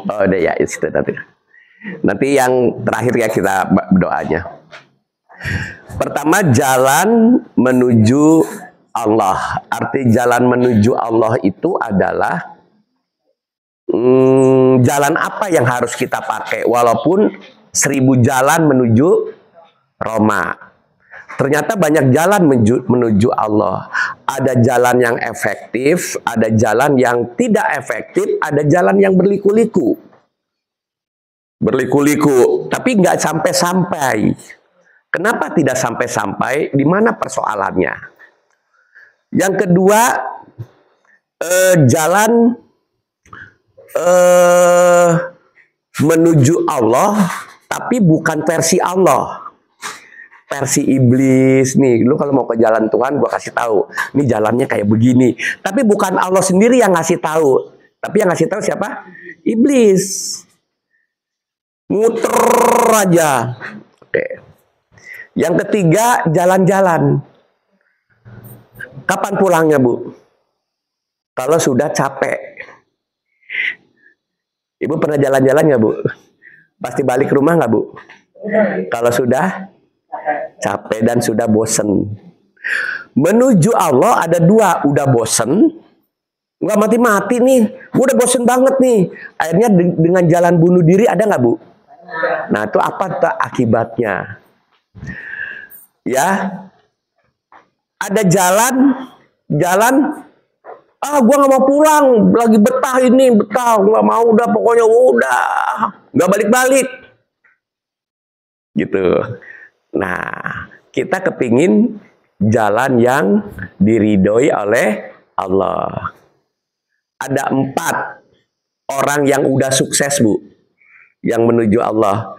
Oh, udah ya, itu nanti. Nanti yang terakhir ya kita doanya. Pertama, jalan menuju Allah. Arti jalan menuju Allah itu adalah jalan apa yang harus kita pakai. Walaupun 1000 jalan menuju Roma, ternyata banyak jalan menuju Allah. Ada jalan yang efektif, ada jalan yang tidak efektif, ada jalan yang berliku-liku. Berliku-liku, tapi nggak sampai-sampai. Kenapa tidak sampai-sampai? Di mana persoalannya? Yang kedua, jalan menuju Allah, tapi bukan versi Allah. Versi iblis nih. Lu kalau mau ke jalan Tuhan, gua kasih tahu. Ini jalannya kayak begini. Tapi bukan Allah sendiri yang ngasih tahu. Tapi yang ngasih tahu siapa? Iblis. Muter aja. Oke. Yang ketiga, jalan-jalan. Kapan pulangnya, Bu? Kalau sudah capek. Ibu pernah jalan-jalan nggak, Bu? Pasti balik ke rumah nggak, Bu? Kalau sudah capek dan sudah bosen. Menuju Allah ada dua. Udah bosen, nggak mati-mati nih. Udah bosen banget nih. Akhirnya dengan jalan bunuh diri ada nggak, Bu? Nah, itu apa akibatnya? Ya, ada jalan, gua nggak mau pulang, lagi betah ini, nggak mau, udah pokoknya udah, nggak balik-balik, gitu. Nah, kita kepingin jalan yang diridhoi oleh Allah. Ada 4 orang yang udah sukses, Bu, yang menuju Allah.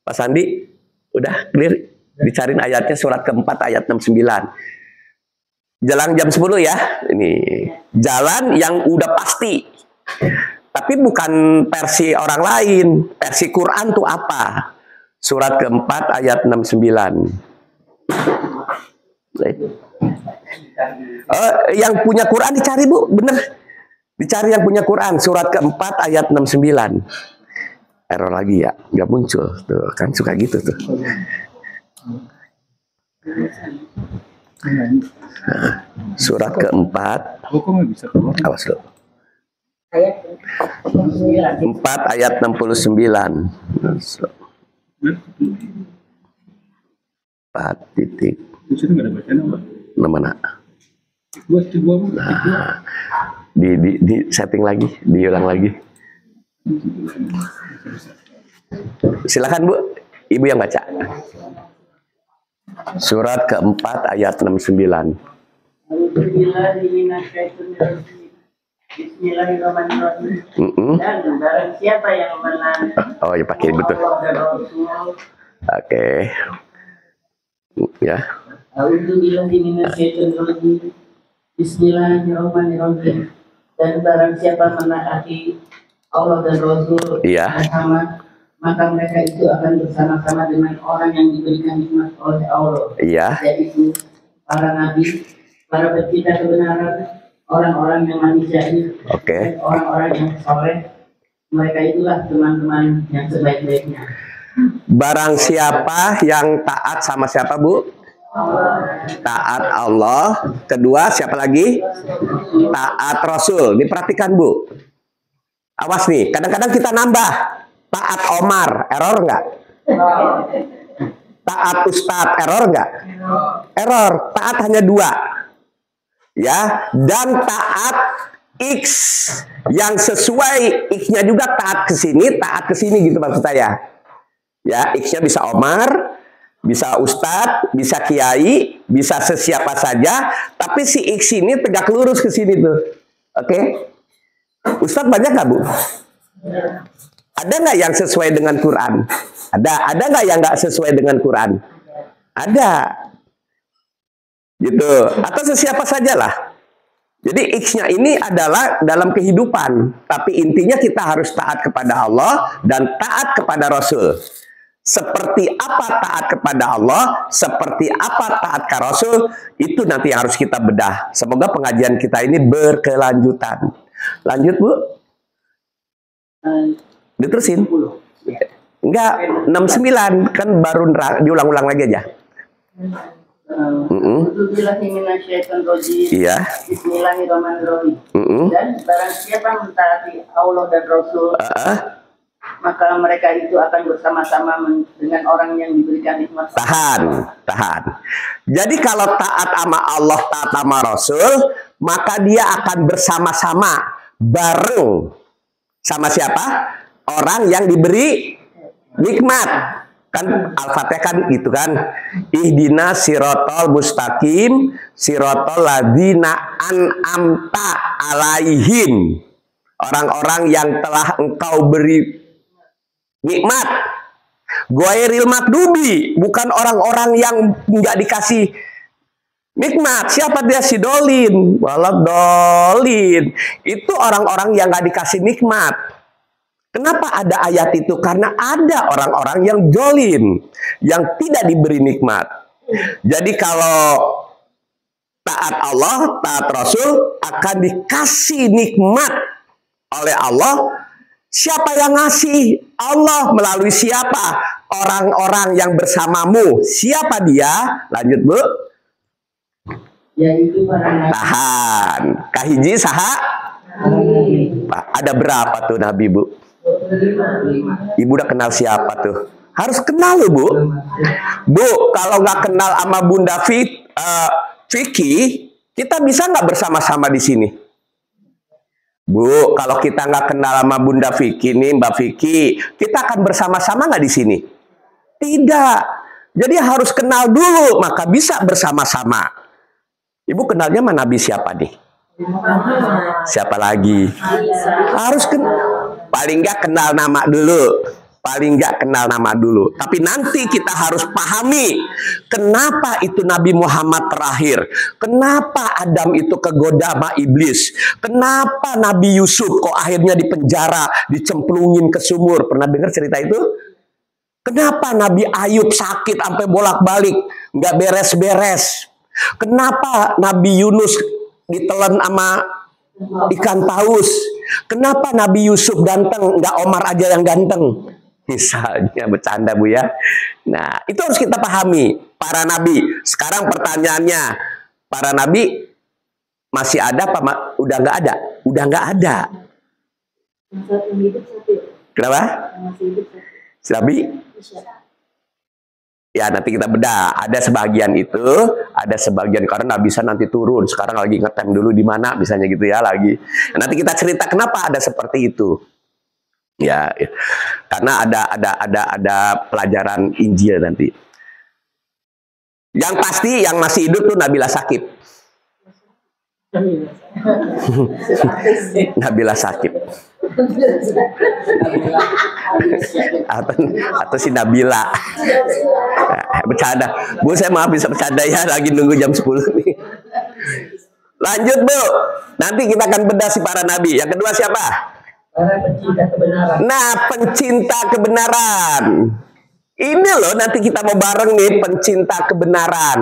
Pak Sandi, udah clear? Dicariin ayatnya, surat keempat ayat 69. Jalan jam 10 ya. Ini jalan yang udah pasti. Tapi bukan versi orang lain. Versi Quran tuh apa? Surat keempat ayat 69. Yang punya Quran dicari, Bu, bener. Dicari yang punya Quran, surat keempat ayat 69. Error lagi ya, nggak muncul. Tuh, kan suka gitu tuh. Nah, surat keempat, awas lo. 4 ayat 69. 4 titik. Mana? Nah, di setting lagi, diulang lagi. Silakan, Bu, Ibu yang baca. Surat keempat ayat 69. Bismillahirrahmanirrahim. Dan barang siapa yang oh ya, pakai betul. Oke. Ya. Bismillahirrahmanirrahim. Dan barang siapa menaati Allah dan Rasul sama, maka mereka itu akan bersama-sama dengan orang yang diberikan nikmat oleh Allah. Yaitu para nabi, para pecinta kebenaran, orang-orang yang manusia ini, orang-orang yang soleh. Mereka itulah teman-teman yang sebaik-baiknya. Barang siapa yang taat sama siapa, Bu? Taat Allah. Kedua, siapa lagi? Taat Rasul. Diperhatikan, Bu. Awas nih, kadang-kadang kita nambah. Taat Omar, error nggak? Taat Ustadz, error nggak? Error. Taat hanya 2. Ya, dan taat X yang sesuai X-nya juga taat ke sini gitu maksud saya. Ya, X-nya bisa Omar, bisa Ustadz, bisa Kiai, bisa sesiapa saja, tapi si X ini tegak lurus ke sini tuh. Oke? Ustadz banyak nggak, Bu? Ada nggak yang sesuai dengan Quran? Ada nggak yang nggak sesuai dengan Quran? Ada. Gitu. Atau sesiapa sajalah. Jadi X-nya ini adalah dalam kehidupan. Tapi intinya kita harus taat kepada Allah dan taat kepada Rasul. Seperti apa taat kepada Allah, seperti apa taat ke Rasul, itu nanti yang harus kita bedah. Semoga pengajian kita ini berkelanjutan. Lanjut, Bu. Diterusin. Enggak, 69 kan baru diulang-ulang lagi aja. Iya. Bismillahirrahmanirrahim. Dan barang siapa mentaati Allah dan Rasul, maka mereka itu akan bersama-sama dengan orang yang diberikan nikmat. Tahan. Jadi kalau taat sama Allah, taat sama Rasul, maka dia akan bersama-sama bareng sama siapa? Orang yang diberi nikmat. Kan Al-Fatihah kan gitu kan. Ihdina sirotol mustaqim sirotol ladina an'amta alaihim. Orang-orang yang telah engkau beri nikmat. Ghairil makdubi, bukan orang-orang yang nggak dikasih nikmat. Siapa dia? Si dolin, waladolin. Itu orang-orang yang nggak dikasih nikmat. Kenapa ada ayat itu? Karena ada orang-orang yang dolin, yang tidak diberi nikmat. Jadi kalau taat Allah, taat Rasul akan dikasih nikmat oleh Allah. Siapa yang ngasih? Allah. Melalui siapa? Orang-orang yang bersamamu. Siapa dia? Lanjut, Bu. Yaitu para nabi. Tahan. Kahiji saha? Ada berapa tuh nabi, Bu? 5. Ibu udah kenal siapa tuh? Harus kenal loh, Bu. Bu, kalau nggak kenal sama Bunda Vicky, kita bisa nggak bersama-sama di sini? Bu, kalau kita nggak kenal sama Bunda Vicky nih, Mbak Vicky, kita akan bersama-sama nggak di sini? Tidak. Jadi harus kenal dulu, maka bisa bersama-sama. Ibu kenalnya sama Nabi siapa nih? Siapa lagi? Harus kenal. Paling nggak kenal nama dulu. Paling nggak kenal nama dulu. Tapi nanti kita harus pahami kenapa itu Nabi Muhammad terakhir. Kenapa Adam itu kegoda sama iblis. Kenapa Nabi Yusuf kok akhirnya dipenjara, dicemplungin ke sumur. Pernah dengar cerita itu? Kenapa Nabi Ayub sakit sampai bolak-balik, nggak beres-beres. Kenapa Nabi Yunus ditelan sama ikan paus. Kenapa Nabi Yusuf ganteng, nggak Omar aja yang ganteng? Misalnya, bercanda Bu ya. Nah, itu harus kita pahami. Para nabi. Sekarang pertanyaannya, para nabi masih ada apa? Udah nggak ada? Udah nggak ada. Kenapa? Nabi? Ya, nanti kita bedah. Ada sebagian itu, ada sebagian karena nggak bisa nanti turun. Sekarang lagi ngetem dulu di mana, misalnya gitu ya lagi. Nah, nanti kita cerita kenapa ada seperti itu. Ya, karena ada pelajaran Injil nanti. Yang pasti yang masih hidup tuh Nabila Sakib. Nabila Sakib. Atau si Nabila. Bercanda. Bu, saya maaf bisa bercanda ya, lagi nunggu jam 10 nih. Lanjut, Bu. Nanti kita akan bedah si para nabi. Yang kedua siapa? Para pencinta kebenaran. Nah, pencinta kebenaran. Ini loh nanti kita mau bareng nih, pencinta kebenaran.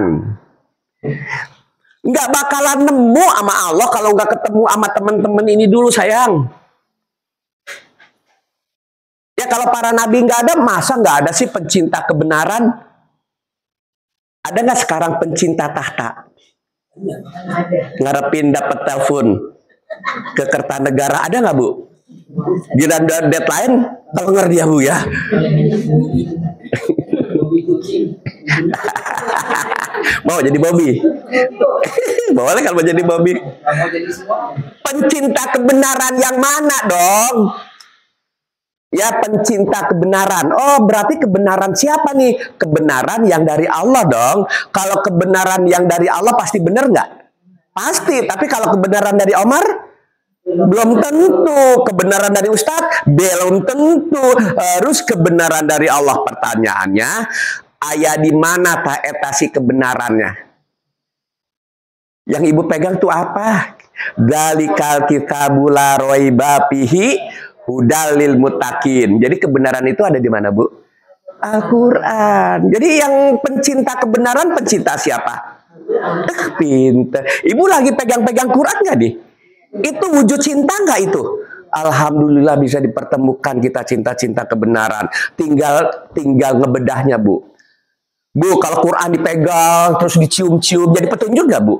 Nggak bakalan nemu sama Allah kalau nggak ketemu sama teman-teman ini dulu, sayang. Ya kalau para nabi nggak ada, masa nggak ada sih pencinta kebenaran? Ada nggak sekarang pencinta tahta? Ngarepin dapat telepon ke Kertanegara, ada nggak Bu? Gila deadline, kalau ngerti ya Bu ya. Mau jadi Bobby? Boleh kalau mau jadi Bobby. Pencinta kebenaran yang mana dong? Ya, pencinta kebenaran. Oh, berarti kebenaran siapa nih? Kebenaran yang dari Allah dong. Kalau kebenaran yang dari Allah pasti benar nggak? Pasti. Tapi kalau kebenaran dari Omar? Belum tentu. Kebenaran dari Ustadz? Belum tentu. Harus kebenaran dari Allah. Pertanyaannya, ayat di mana ta etasi kebenarannya? Yang ibu pegang tuh apa? Dalikal kitabul la raiba fihi hudal lil muttaqin. Jadi kebenaran itu ada di mana, Bu? Al-Quran. Jadi yang pencinta kebenaran, pencinta siapa? Pinter. Ibu lagi pegang-pegang Quran nggak nih? Itu wujud cinta nggak itu? Alhamdulillah bisa dipertemukan kita cinta-cinta kebenaran. Tinggal ngebedahnya, Bu. Bu, kalau Quran dipegang terus dicium-cium jadi petunjuk nggak, Bu?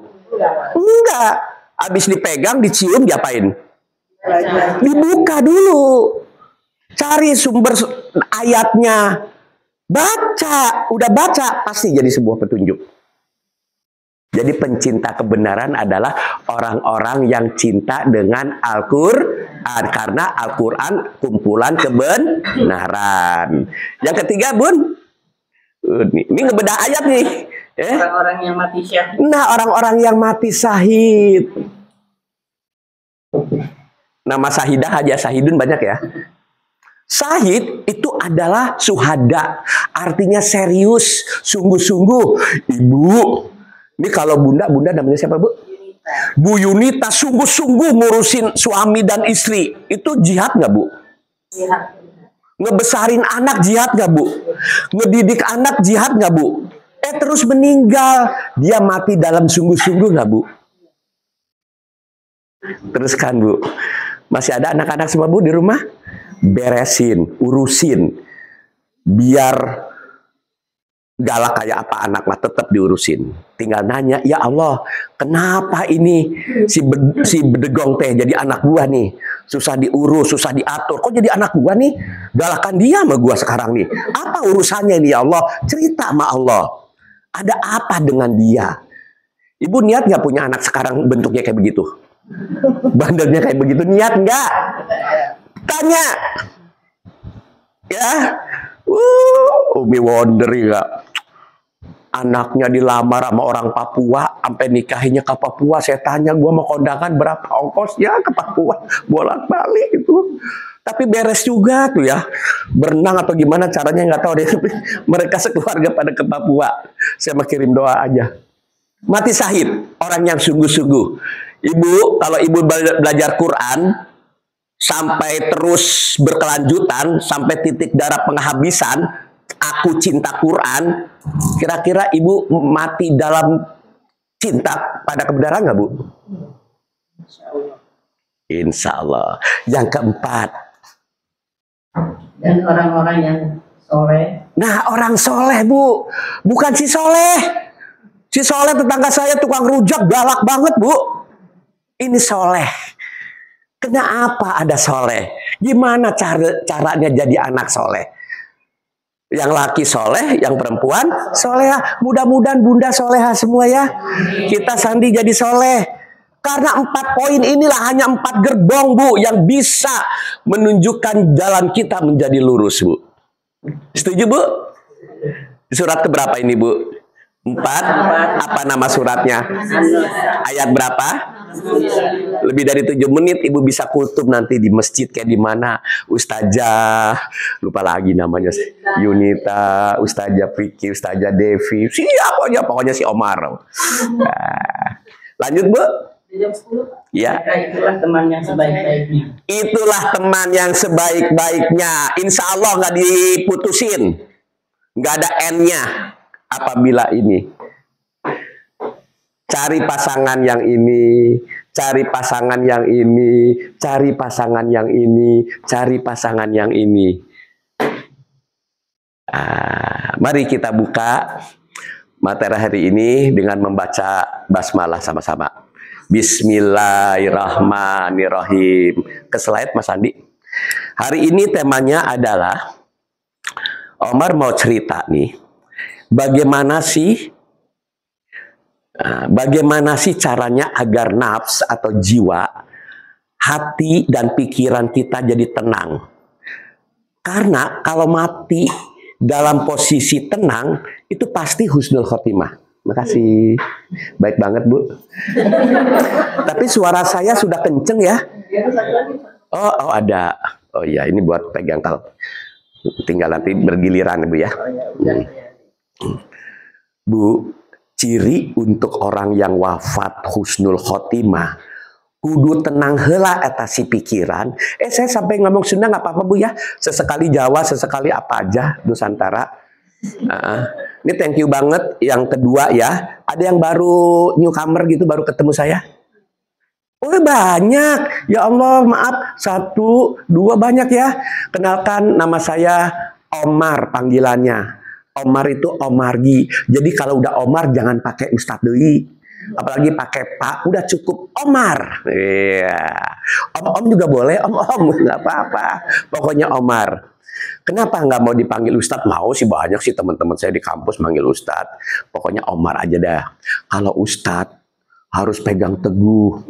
Enggak. Habis dipegang, dicium, diapain? Dibuka dulu. Cari sumber ayatnya. Baca. Udah baca, pasti jadi sebuah petunjuk. Jadi pencinta kebenaran adalah orang-orang yang cinta dengan Al-Quran. Karena Al-Quran kumpulan kebenaran. Yang ketiga, Bun. Ini ngebedah ayat nih. Orang-orang yang mati syahid. Nah, orang-orang yang mati syahid. Nama Sahidah, Haja Sahidun banyak ya. Syahid itu adalah suhada. Artinya serius, sungguh-sungguh. Ibu, ini kalau bunda namanya siapa, Bu? Bu Yunita sungguh-sungguh ngurusin suami dan istri. Itu jihad nggak, Bu? Jihad. Ngebesarin anak jihad nggak, Bu? Ngedidik anak jihad nggak, Bu? Terus meninggal. Dia mati dalam sungguh-sungguh nggak, Bu? Teruskan, Bu. Masih ada anak-anak semua, Bu, di rumah? Beresin, urusin. Biar galak kayak apa anak mah tetap diurusin. Tinggal nanya, ya Allah, kenapa ini si bedegong teh jadi anak gua nih? Susah diurus, susah diatur. Kok jadi anak gua nih? Galakan dia sama gua sekarang nih. Apa urusannya ini ya Allah? Cerita sama Allah. Ada apa dengan dia? Ibu niat nggak punya anak sekarang bentuknya kayak begitu? Bandelnya kayak begitu, niat nggak? Tanya. Ya. Umi wonder ya. Anaknya dilamar sama orang Papua, sampai nikahinya ke Papua. Saya tanya, gua mau kondangan berapa ongkosnya ke Papua? Bolak-balik itu. Tapi beres juga tuh ya. Berenang atau gimana caranya nggak tahu deh. Mereka sekeluarga pada ke Papua. Saya mau kirim doa aja. Mati syahid, orang yang sungguh-sungguh. Ibu, kalau ibu belajar Quran sampai terus berkelanjutan sampai titik darah penghabisan, aku cinta Quran, kira-kira ibu mati dalam cinta pada kebenaran nggak, Bu? Insya Allah. Yang keempat, dan orang-orang yang soleh. Nah, orang soleh, Bu, bukan si soleh. Si soleh tetangga saya tukang rujak, galak banget, Bu. Ini soleh. Kenapa ada soleh? Gimana caranya jadi anak soleh? Yang laki soleh, yang perempuan soleha. Mudah-mudahan bunda soleha semua ya. Kita sandi jadi soleh. Karena 4 poin inilah, hanya 4 gerbong, Bu, yang bisa menunjukkan jalan kita menjadi lurus, Bu. Setuju, Bu? Surat keberapa ini, Bu? 4. Apa nama suratnya? Ayat berapa? Lebih dari 7 menit ibu bisa kutub nanti di masjid kayak di mana. Ustazah, lupa lagi namanya, Yunita, Ustazah Vicky, Ustazah Devi, siapa aja pokoknya si Omar. Nah, lanjut, Bu. Ya. Itulah teman yang sebaik-baiknya. Itulah teman yang sebaik-baiknya. Insya Allah nggak diputusin, nggak ada N-nya. Apabila ini cari pasangan yang ini, cari pasangan yang ini, cari pasangan yang ini, cari pasangan yang ini. Mari kita buka materi hari ini dengan membaca basmalah sama-sama. Bismillahirrahmanirrahim. Ke slide, Mas Andi. Hari ini temanya adalah, Omar mau cerita nih. Bagaimana sih caranya agar nafs atau jiwa, hati dan pikiran kita jadi tenang? Karena kalau mati dalam posisi tenang, itu pasti husnul khotimah. Makasih. Baik banget, Bu. Tapi suara saya sudah kenceng ya? Oh ada. Oh iya, ini buat pegang kalau tinggal nanti bergiliran, Bu ya. Bu, ciri untuk orang yang wafat husnul khotimah, kudu tenang heula eta si pikiran. Saya sampai ngomong Sunda nggak apa-apa Bu ya. Sesekali Jawa, sesekali apa aja Nusantara. Ini thank you banget. Yang kedua ya, ada yang baru newcomer gitu, baru ketemu saya. Oh banyak, ya Allah maaf, 1, 2 banyak ya. Kenalkan, nama saya Omar panggilannya. Omar itu Omargi. Jadi kalau udah Omar jangan pakai Ustadz deui. Apalagi pakai Pak, udah cukup Omar. Iya. Om juga boleh, om nggak apa-apa. Pokoknya Omar. Kenapa nggak mau dipanggil Ustadz? Mau sih, banyak sih teman-teman saya di kampus manggil Ustadz. Pokoknya Omar aja dah. Kalau Ustadz harus pegang teguh,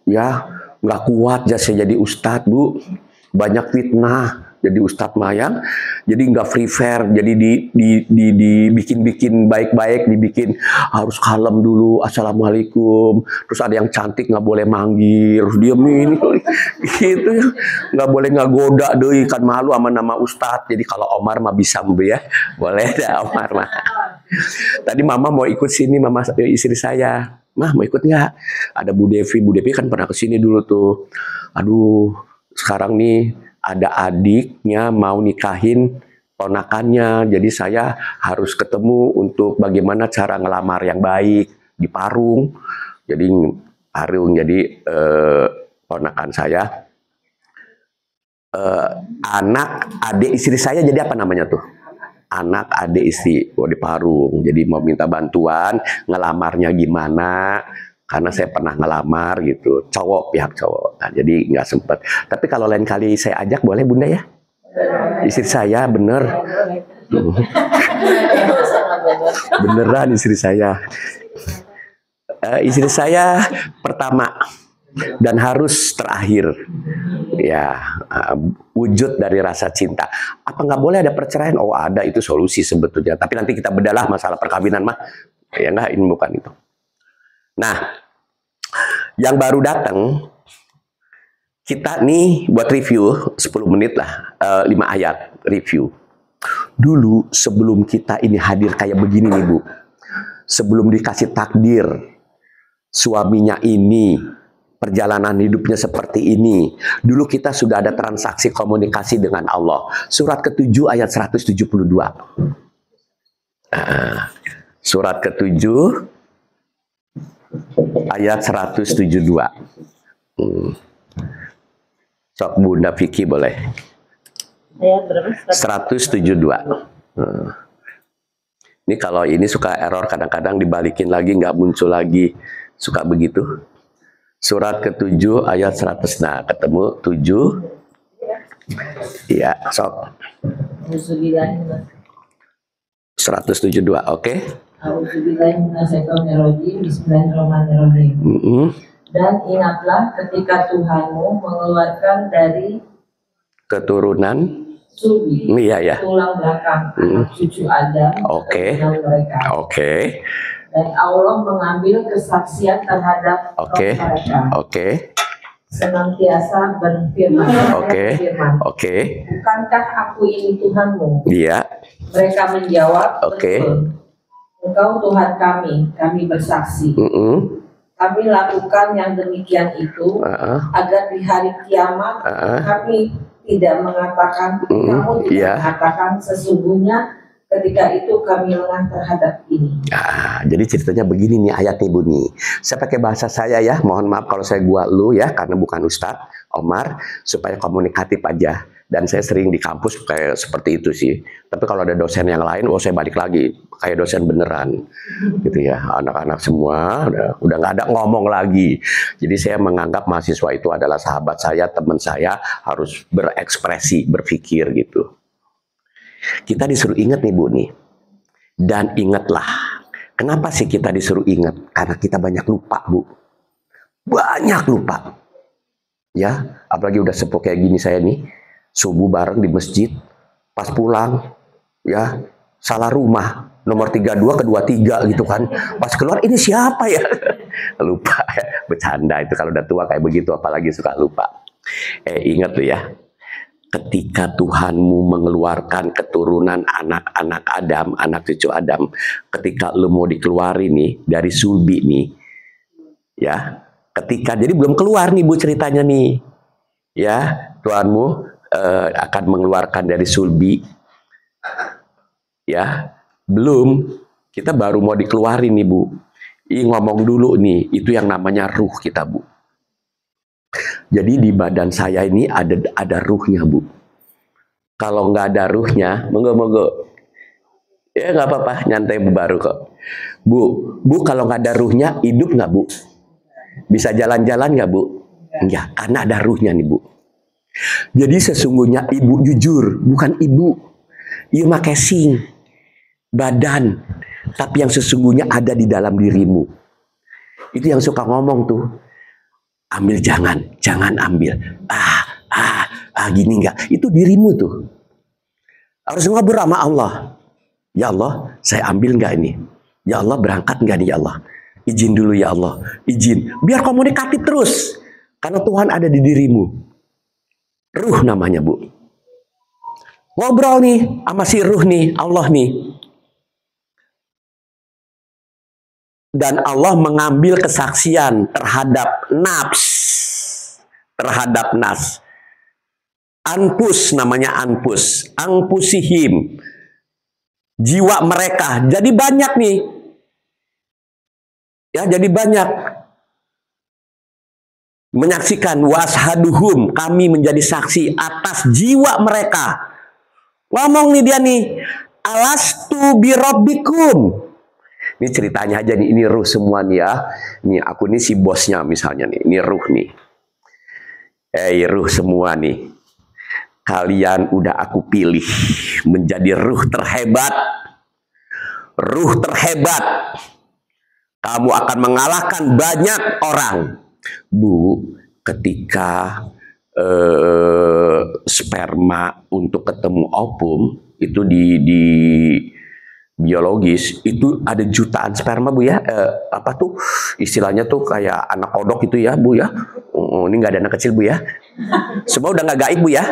ya nggak kuat jadi Ustadz Bu. Banyak fitnah. Jadi Ustadz Mayang, jadi nggak free fair, jadi dibikin baik-baik, dibikin harus kalem dulu, assalamualaikum, terus ada yang cantik nggak boleh manggil, harus diemin, gitu ya, nggak boleh ngagoda deh, kan malu sama nama Ustadz. Jadi kalau Omar mah bisa ya, boleh dah Omar mah. Tadi Mama mau ikut sini, Mama istri saya, Mah mau ikut nggak? Ada Bu Devi kan pernah kesini dulu tuh. Aduh, sekarang nih ada adiknya mau nikahin ponakannya, jadi saya harus ketemu untuk bagaimana cara ngelamar yang baik di Parung. Jadi Parung, jadi ponakan saya, anak adik istri saya, jadi apa namanya tuh? Anak adik istri di Parung. Jadi mau minta bantuan ngelamarnya gimana. Karena saya pernah ngelamar gitu, pihak cowok. Nah, jadi nggak sempet. Tapi kalau lain kali saya ajak, boleh Bunda ya? Istri saya bener. Beneran istri saya. Istri saya pertama dan harus terakhir. Ya, wujud dari rasa cinta. Apa nggak boleh ada perceraian? Oh ada, itu solusi sebetulnya. Tapi nanti kita bedalah masalah perkawinan mah. Ya nggak, ini bukan itu. Nah, yang baru datang, kita nih buat review 10 menit lah, 5 ayat review. Dulu sebelum kita ini hadir kayak begini nih Bu, sebelum dikasih takdir, suaminya ini, perjalanan hidupnya seperti ini, dulu kita sudah ada transaksi komunikasi dengan Allah. Surat ke-7 ayat 172. Surat ke-7 ayat 172. Sok Bunda Vicky boleh. Ayat berapa? 172. Ini kalau ini suka error, kadang-kadang dibalikin lagi nggak muncul lagi, suka begitu. Surat ke-7 ayat 100. Nah, ketemu 7. Iya, sok. 172, oke. Bismillahirrahmanirrahim. Dan ingatlah ketika Tuhanmu mengeluarkan dari keturunan sulbi, ya. tulang belakang anak cucu Adam, mereka. Dan Allah mengambil kesaksian terhadap mereka. Senantiasa berfirman. Bukankah aku ini Tuhanmu? Iya. Mereka menjawab, betul. Engkau Tuhan kami bersaksi. Kami lakukan yang demikian itu agar di hari kiamat kami tidak mengatakan, kamu tidak mengatakan sesungguhnya ketika itu kami lengah terhadap ini. Jadi ceritanya begini nih ayatnya Bu nih. Saya pakai bahasa saya ya, mohon maaf kalau saya gua lu ya, karena bukan Ustadz Omar, supaya komunikatif aja. Dan saya sering di kampus kayak seperti itu sih. Tapi kalau ada dosen yang lain, saya balik lagi kayak dosen beneran, gitu ya. Anak-anak semua udah nggak ada ngomong lagi. Jadi saya menganggap mahasiswa itu adalah sahabat saya, teman saya, harus berekspresi, berpikir gitu. Kita disuruh ingat nih Bu nih. Dan ingatlah. Kenapa sih kita disuruh ingat? Karena kita banyak lupa Bu. Banyak lupa. Ya, apalagi udah sepuh kayak gini saya nih. Subuh bareng di masjid, pas pulang, ya salah rumah, nomor 32 ke 23 gitu kan. Pas keluar, ini siapa ya? Lupa ya, bercanda itu kalau udah tua kayak begitu, apalagi suka lupa. Ingat tuh ya, ketika Tuhanmu mengeluarkan keturunan anak-anak Adam, anak cucu Adam, ketika lu mau dikeluarin nih dari sulbi nih, ya, ketika, jadi belum keluar nih Bu ceritanya nih. Ya, Tuhanmu akan mengeluarkan dari sulbi. Ya, belum. Kita baru mau dikeluarin nih Bu. Ini ngomong dulu nih, itu yang namanya ruh kita Bu. Jadi di badan saya ini ada ruhnya Bu. Kalau nggak ada ruhnya, monggo. Ya nggak apa-apa, nyantai Bu baru kok. Bu kalau nggak ada ruhnya, hidup nggak Bu? Bisa jalan-jalan nggak Bu? Enggak, karena ada ruhnya nih Bu. Jadi sesungguhnya ibu jujur, bukan ibu. Iya pakai sing, badan. Tapi yang sesungguhnya ada di dalam dirimu. Itu yang suka ngomong tuh. Ambil jangan ambil. Gini enggak. Itu dirimu tuh. Harus ngobrol sama Allah. Ya Allah, saya ambil enggak ini? Ya Allah, berangkat enggak nih ya Allah? Izin dulu ya Allah. Izin. Biar komunikatif terus. Karena Tuhan ada di dirimu. Ruh namanya Bu. Ngobrol nih sama si ruh nih, Allah nih. Dan Allah mengambil kesaksian terhadap nafs. Terhadap nafs. Anpus namanya anpus. Anpusihim. Jiwa mereka. Jadi banyak nih. Ya, jadi banyak. Menyaksikan washaduhum. Kami menjadi saksi atas jiwa mereka. Ngomong nih dia nih. Alastu birabbikum. Ini ceritanya aja nih, ini ruh semua nih ya. Ini aku nih si bosnya misalnya nih, ini ruh nih. Ruh semua nih. Kalian udah aku pilih menjadi ruh terhebat. Ruh terhebat. Kamu akan mengalahkan banyak orang. Bu, ketika sperma untuk ketemu ovum itu di biologis itu ada jutaan sperma Bu ya, apa tuh istilahnya tuh kayak anak kodok itu ya Bu ya. Ini nggak ada anak kecil Bu ya, semua udah nggak gaib Bu ya.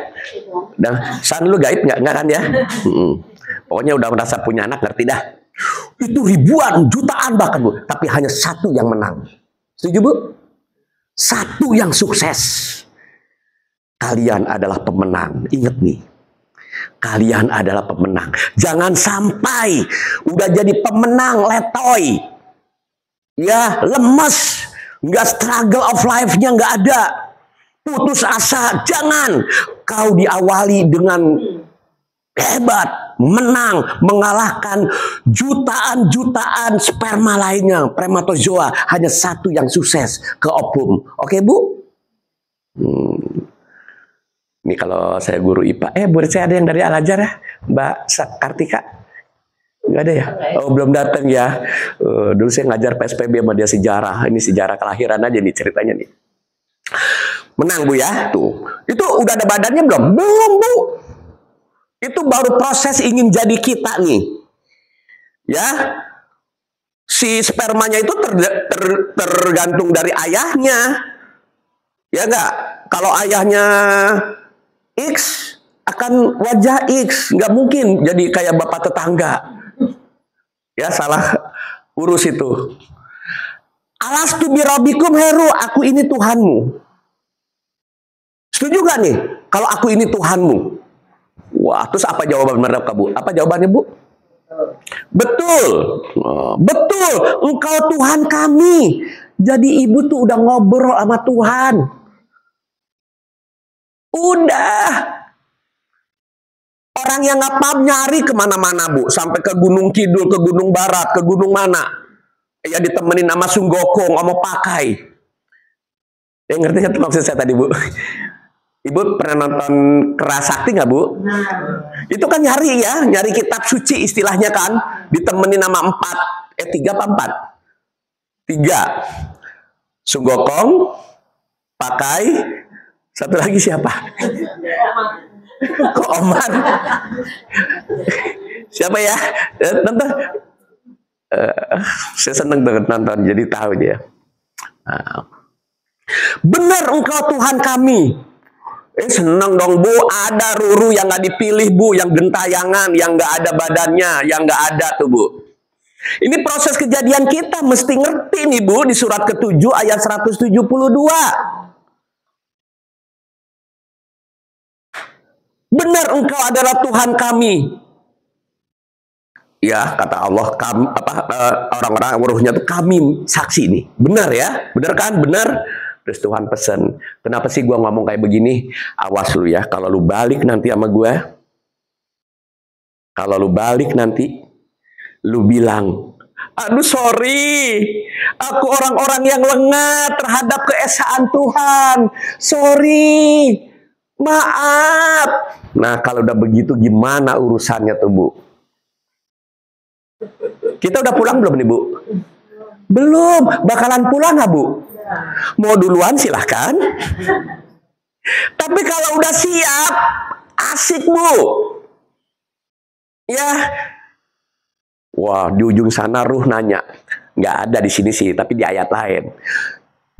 Dan San lu gaib nggak kan ya? Pokoknya udah merasa punya anak, ngerti dah. Itu ribuan, jutaan bahkan Bu, tapi hanya satu yang menang. Setuju Bu? Satu yang sukses. Kalian adalah pemenang, ingat nih. Kalian adalah pemenang. Jangan sampai udah jadi pemenang letoy. Ya, lemes. Nggak struggle of life-nya nggak ada. Putus asa. Jangan. Kau diawali dengan hebat. Menang. Mengalahkan jutaan-jutaan sperma lainnya. Spermatozoa. Hanya satu yang sukses ke ovum. Oke Bu? Ini kalau saya guru IPA, murid saya ada yang dari Al-Azhar ya, Mbak Kartika? Nggak ada ya? Oh, belum datang ya. Dulu saya ngajar PSPB sama dia sejarah. Ini sejarah kelahiran aja nih ceritanya nih. Menang Bu ya, tuh. Itu udah ada badannya belum? Belum Bu. Itu baru proses ingin jadi kita nih. Ya, si spermanya itu tergantung dari ayahnya. Ya enggak? Kalau ayahnya X akan wajah X, nggak mungkin jadi kayak bapak tetangga. Ya salah urus itu. Alastu birabbikum heru, aku ini Tuhanmu. Setuju gak nih? Kalau aku ini Tuhanmu. Wah, terus apa jawaban mereka Bu? Apa jawabannya Bu? Betul, betul. Engkau Tuhan kami. Jadi ibu tuh udah ngobrol sama Tuhan. Udah. Orang yang ngapam nyari kemana-mana Bu. Sampai ke Gunung Kidul, ke Gunung Barat, ke Gunung mana. Ya ditemenin sama Sunggokong, sama Pakai. Ya ngerti kan maksud saya tadi Bu? Ibu pernah nonton Kerasakti nggak Bu? Nah. Itu kan nyari ya. Nyari kitab suci istilahnya kan. Ditemenin sama 3 apa 4? 3. Sunggokong, Pakai, satu lagi siapa? Kok Omar? Siapa ya? Nonton. Saya senang banget nonton, jadi tahu dia. Benar engkau Tuhan kami. Senang dong Bu. Ada Ruru yang nggak dipilih Bu, yang gentayangan, yang nggak ada badannya, yang nggak ada tuh Bu. Ini proses kejadian kita mesti ngerti nih Bu, di surat ke-7 ayat 172. Benar engkau adalah Tuhan kami. Ya, kata Allah, orang-orang ruhnya itu kami saksi nih. Benar ya? Benar kan? Benar. Terus Tuhan pesen, kenapa sih gua ngomong kayak begini? Awas lu ya, kalau lu balik nanti sama gua. Kalau lu balik nanti, lu bilang, aduh sorry, aku orang-orang yang lengah terhadap keesaan Tuhan. Sorry, maaf. Nah, kalau udah begitu gimana urusannya tuh Bu? Kita udah pulang belum nih Bu? Belum. Bakalan pulang nggak Bu? Mau duluan silahkan. Tapi kalau udah siap, asik Bu. Ya. Wah, di ujung sana ruh nanya. Nggak ada di sini sih, tapi di ayat lain.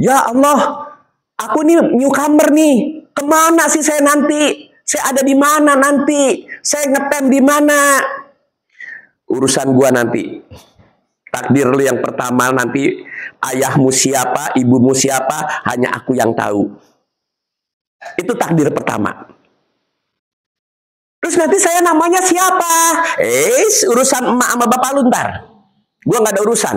Ya Allah, aku nih newcomer nih. Kemana sih saya nanti? Saya ada di mana nanti? Saya ngetem di mana? Urusan gua nanti. Takdir lu yang pertama nanti, ayahmu siapa, ibumu siapa, hanya aku yang tahu. Itu takdir pertama. Terus nanti saya namanya siapa? Urusan emak sama bapak lu ntar. Gua nggak ada urusan.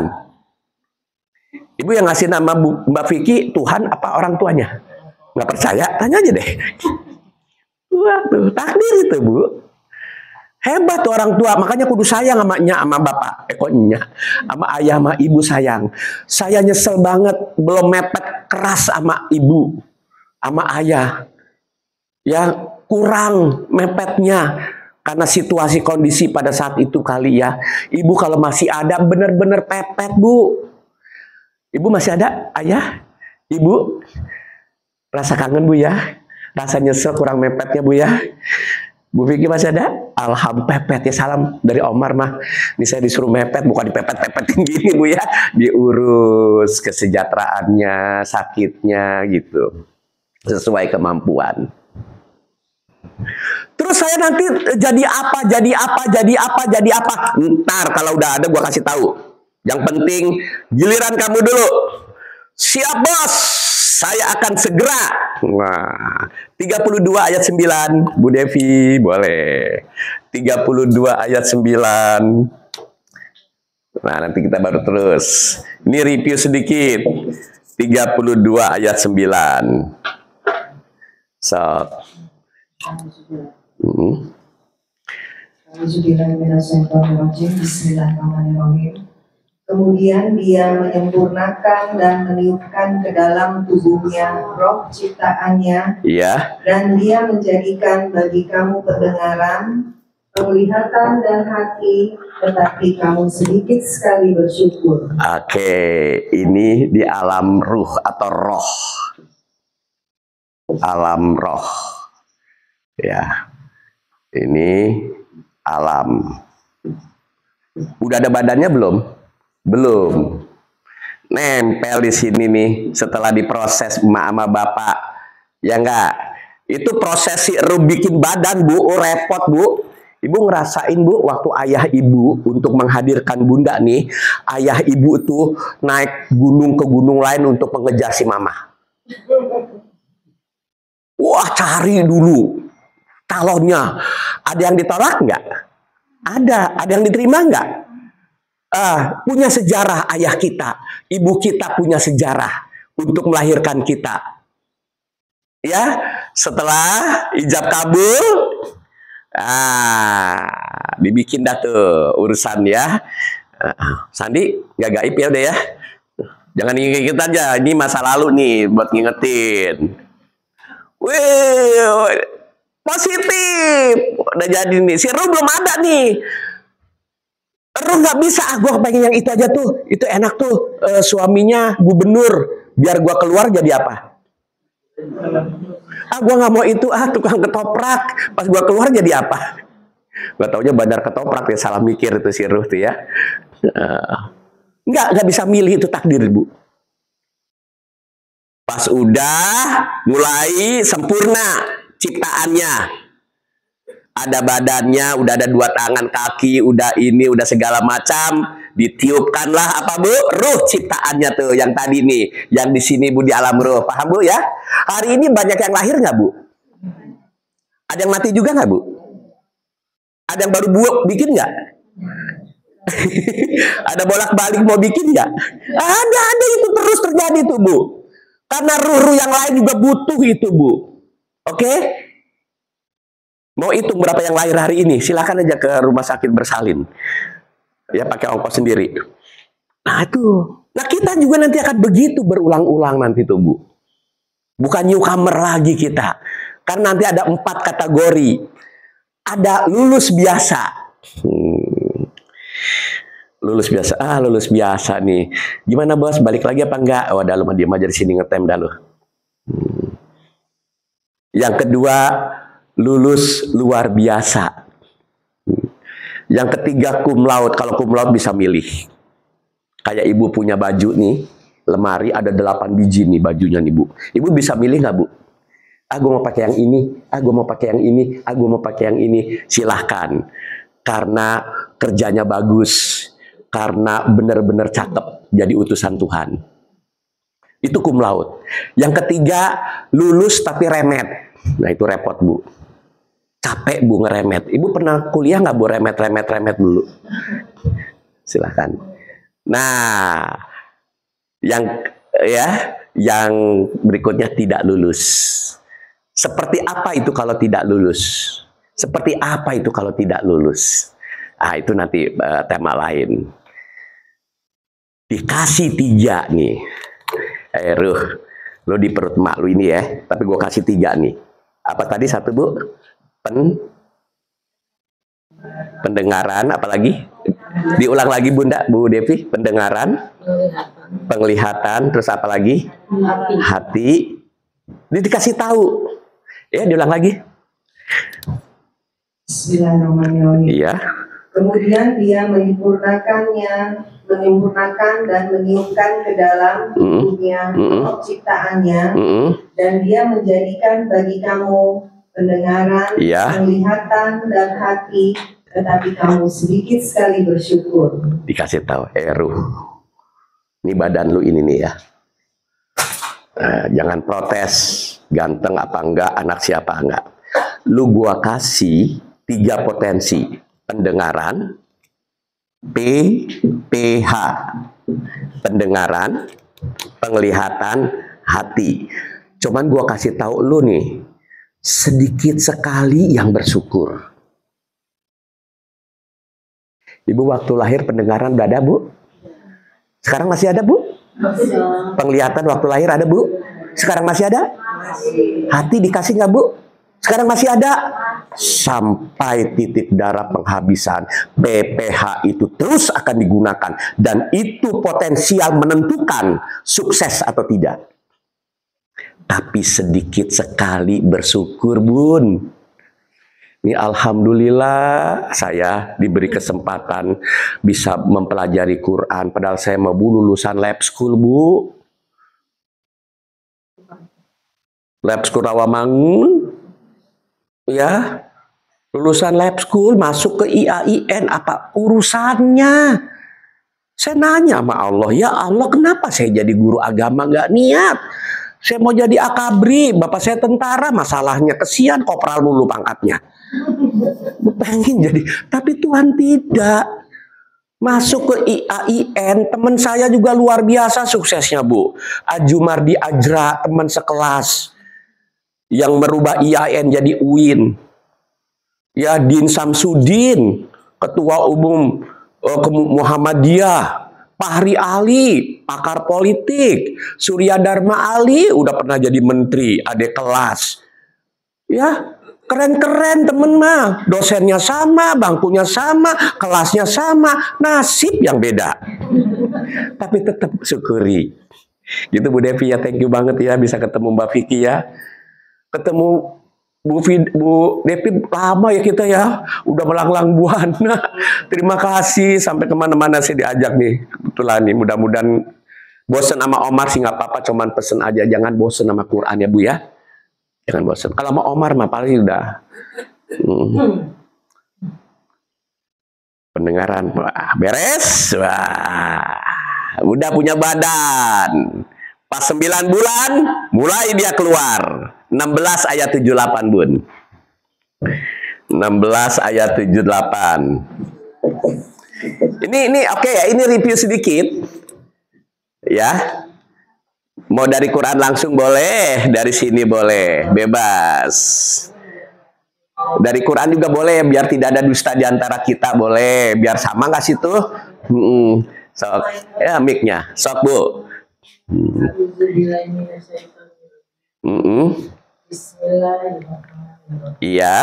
Ibu yang ngasih nama Mbak Vicky, Tuhan apa orang tuanya? Nggak percaya? Tanya aja deh. Waduh, takdir itu Bu. Hebat tuh orang tua, makanya kudu sayang sama nya, sama bapak, sama ayah, sama ibu sayang. Saya nyesel banget belum mepet keras sama ibu, sama ayah. Ya kurang mepetnya karena situasi kondisi pada saat itu kali ya. Ibu kalau masih ada bener-bener pepet Bu. Ibu masih ada ayah, ibu. Rasa kangen Bu ya, rasa nyesel kurang mepetnya Bu ya. Bu Vicky masih ada? Alhamdulillah pepet ya, salam dari Omar mah. Ini saya disuruh mepet, bukan dipepet-pepetin gini Bu ya. Diurus kesejahteraannya, sakitnya gitu. Sesuai kemampuan. Terus saya nanti jadi apa? Ntar kalau udah ada gua kasih tahu. Yang penting giliran kamu dulu. Siap bos, saya akan segera. Nah, 32 ayat 9, Bu Devi, boleh. 32 ayat 9. Nah, nanti kita baru terus. Ini review sedikit. 32 ayat 9. So. Bismillahirrahmanirrahim. Kemudian dia menyempurnakan dan meniupkan ke dalam tubuhnya roh ciptaannya, dan dia menjadikan bagi kamu pendengaran, penglihatan dan hati, tetapi kamu sedikit sekali bersyukur. Oke, ini di alam ruh atau roh. Alam roh. Ya. Ini alam. Udah ada badannya belum? Belum. Nempel di sini nih setelah diproses emak sama bapak. Ya enggak? Itu proses si ruh bikin badan Bu, repot Bu. Ibu ngerasain Bu, waktu ayah ibu untuk menghadirkan bunda nih, ayah ibu tuh naik gunung ke gunung lain untuk mengejar si mama. Wah, cari dulu calonnya. Ada yang ditolak nggak? Ada yang diterima nggak? Punya sejarah ayah kita, ibu kita punya sejarah untuk melahirkan kita. Ya, setelah ijab kabul, dibikin dah tuh urusan ya. Sandi nggak gaib ya udah ya. Jangan inget aja, ini masa lalu nih buat ngingetin. Wih, positif. Udah jadi nih, si Ruh belum ada nih. Ruh nggak bisa, gue pengen yang itu aja tuh, itu enak tuh, suaminya gubernur, biar gue keluar jadi apa? Gue nggak mau itu, tukang ketoprak, pas gue keluar jadi apa? Gak taunya bandar ketoprak ya, salah mikir itu si Ruh tuh ya. Nggak bisa milih, itu takdir Bu. Pas udah mulai sempurna ciptaannya. Ada badannya, udah ada 2 tangan, kaki, udah ini, udah segala macam. Ditiupkanlah apa Bu? Ruh ciptaannya tuh yang tadi nih, yang di sini Bu di alam ruh. Paham Bu ya? Hari ini banyak yang lahir nggak Bu? Ada yang mati juga nggak Bu? Ada yang baru bikin nggak? Ada bolak-balik mau bikin nggak? Ada itu terus terjadi tuh Bu. Karena ruh-ruh yang lain juga butuh itu Bu. Oke? Mau hitung berapa yang lahir hari ini? Silakan aja ke rumah sakit bersalin. Ya pakai ongkos sendiri. Nah itu. Nah kita juga nanti akan begitu berulang-ulang nanti tuh Bu. Bukan newcomer lagi kita. Karena nanti ada 4 kategori. Ada lulus biasa. Lulus biasa. Lulus biasa nih. Gimana bos? Balik lagi apa enggak? Oh, dah lu mah diam aja di sini ngetem dah lu. Yang kedua, lulus luar biasa. Yang ketiga, cum laude. Kalau cum laude bisa milih. Kayak ibu punya baju nih, lemari ada 8 biji nih bajunya nih Bu. Ibu bisa milih nggak Bu? Gue mau pakai yang ini, gue mau pakai yang ini, gue mau pakai yang ini. Silahkan. Karena kerjanya bagus. Karena benar-benar cakep jadi utusan Tuhan. Itu cum laude. Yang ketiga, lulus tapi remet. Nah itu repot Bu. Capek Bu ngeremet. Ibu pernah kuliah nggak Bu remet dulu? Silahkan. Nah, yang berikutnya tidak lulus. Seperti apa itu kalau tidak lulus? Seperti apa itu kalau tidak lulus? Itu nanti tema lain. Dikasih 3 nih. Ruh, lo di perut mak lu ini ya. Tapi gue kasih 3 nih. Apa tadi 1 Bu? Pendengaran, apalagi? Diulang lagi Bunda, Bu Devi. Pendengaran, penglihatan, terus apa lagi? Hati. Dia dikasih tahu. Ya, diulang lagi. Bismillahirrahmanirrahim. Iya. Kemudian dia menyempurnakan dan meniupkan ke dalam tubuhnya ciptaannya, dan dia menjadikan bagi kamu pendengaran, penglihatan, dan hati, tetapi kamu sedikit sekali bersyukur. Dikasih tahu, ruh, ini badan lu ini nih ya. Jangan protes, ganteng apa enggak, anak siapa enggak. Lu gua kasih 3 potensi, pendengaran, PPH, pendengaran, penglihatan, hati. Cuman gua kasih tahu lu nih, sedikit sekali yang bersyukur. Ibu waktu lahir pendengaran udah ada Bu? Sekarang masih ada Bu? Penglihatan waktu lahir ada Bu? Sekarang masih ada? Hati dikasih nggak Bu? Sekarang masih ada? Sampai titik darah penghabisan, PPH itu terus akan digunakan. Dan itu potensial menentukan sukses atau tidak. Tapi sedikit sekali bersyukur Bun. Ini alhamdulillah saya diberi kesempatan bisa mempelajari Quran. Padahal saya mau Bu lulusan lab school Bu. Lab school Rawamangun. Ya. Lulusan lab school masuk ke IAIN. Apa urusannya? Saya nanya sama Allah. Ya Allah kenapa saya jadi guru agama gak niat? Saya mau jadi akabri, bapak saya tentara, masalahnya kesian kopral mulu pangkatnya. Pengen jadi, tapi Tuhan tidak. Masuk ke IAIN, teman saya juga luar biasa suksesnya Bu. Ajumardi Ajra, teman sekelas. Yang merubah IAIN jadi UIN. Ya, Din Samsudin, Ketua Umum Muhammadiyah. Fahri Ali, pakar politik. Surya Dharma Ali, udah pernah jadi menteri, adik kelas. Ya, keren-keren temen mah. Dosennya sama, bangkunya sama, kelasnya sama. Nasib yang beda. Tapi tetap syukuri. Gitu Bu Devi ya, thank you banget ya bisa ketemu Mbak Vicky ya. Ketemu Bu Devi lama ya kita ya, udah melanglang buana. Terima kasih sampai kemana-mana sih diajak nih. Kebetulan nih, mudah-mudahan bosen sama Omar sih nggak apa-apa, cuman pesen aja jangan bosen sama Quran ya Bu ya. Jangan bosen. Kalau sama Omar mah paling udah. Pendengaran. Wah, beres. Wah, udah punya badan. Pas 9 bulan, mulai dia keluar. 16 ayat 78, Bun. 16 ayat 78. Ini oke ya, ini review sedikit. Ya. Mau dari Quran langsung boleh, dari sini boleh, bebas. Dari Quran juga boleh, biar tidak ada dusta di antara kita, boleh. Biar sama nggak situ? Sok, ya mic-nya, sok Bu. Iya.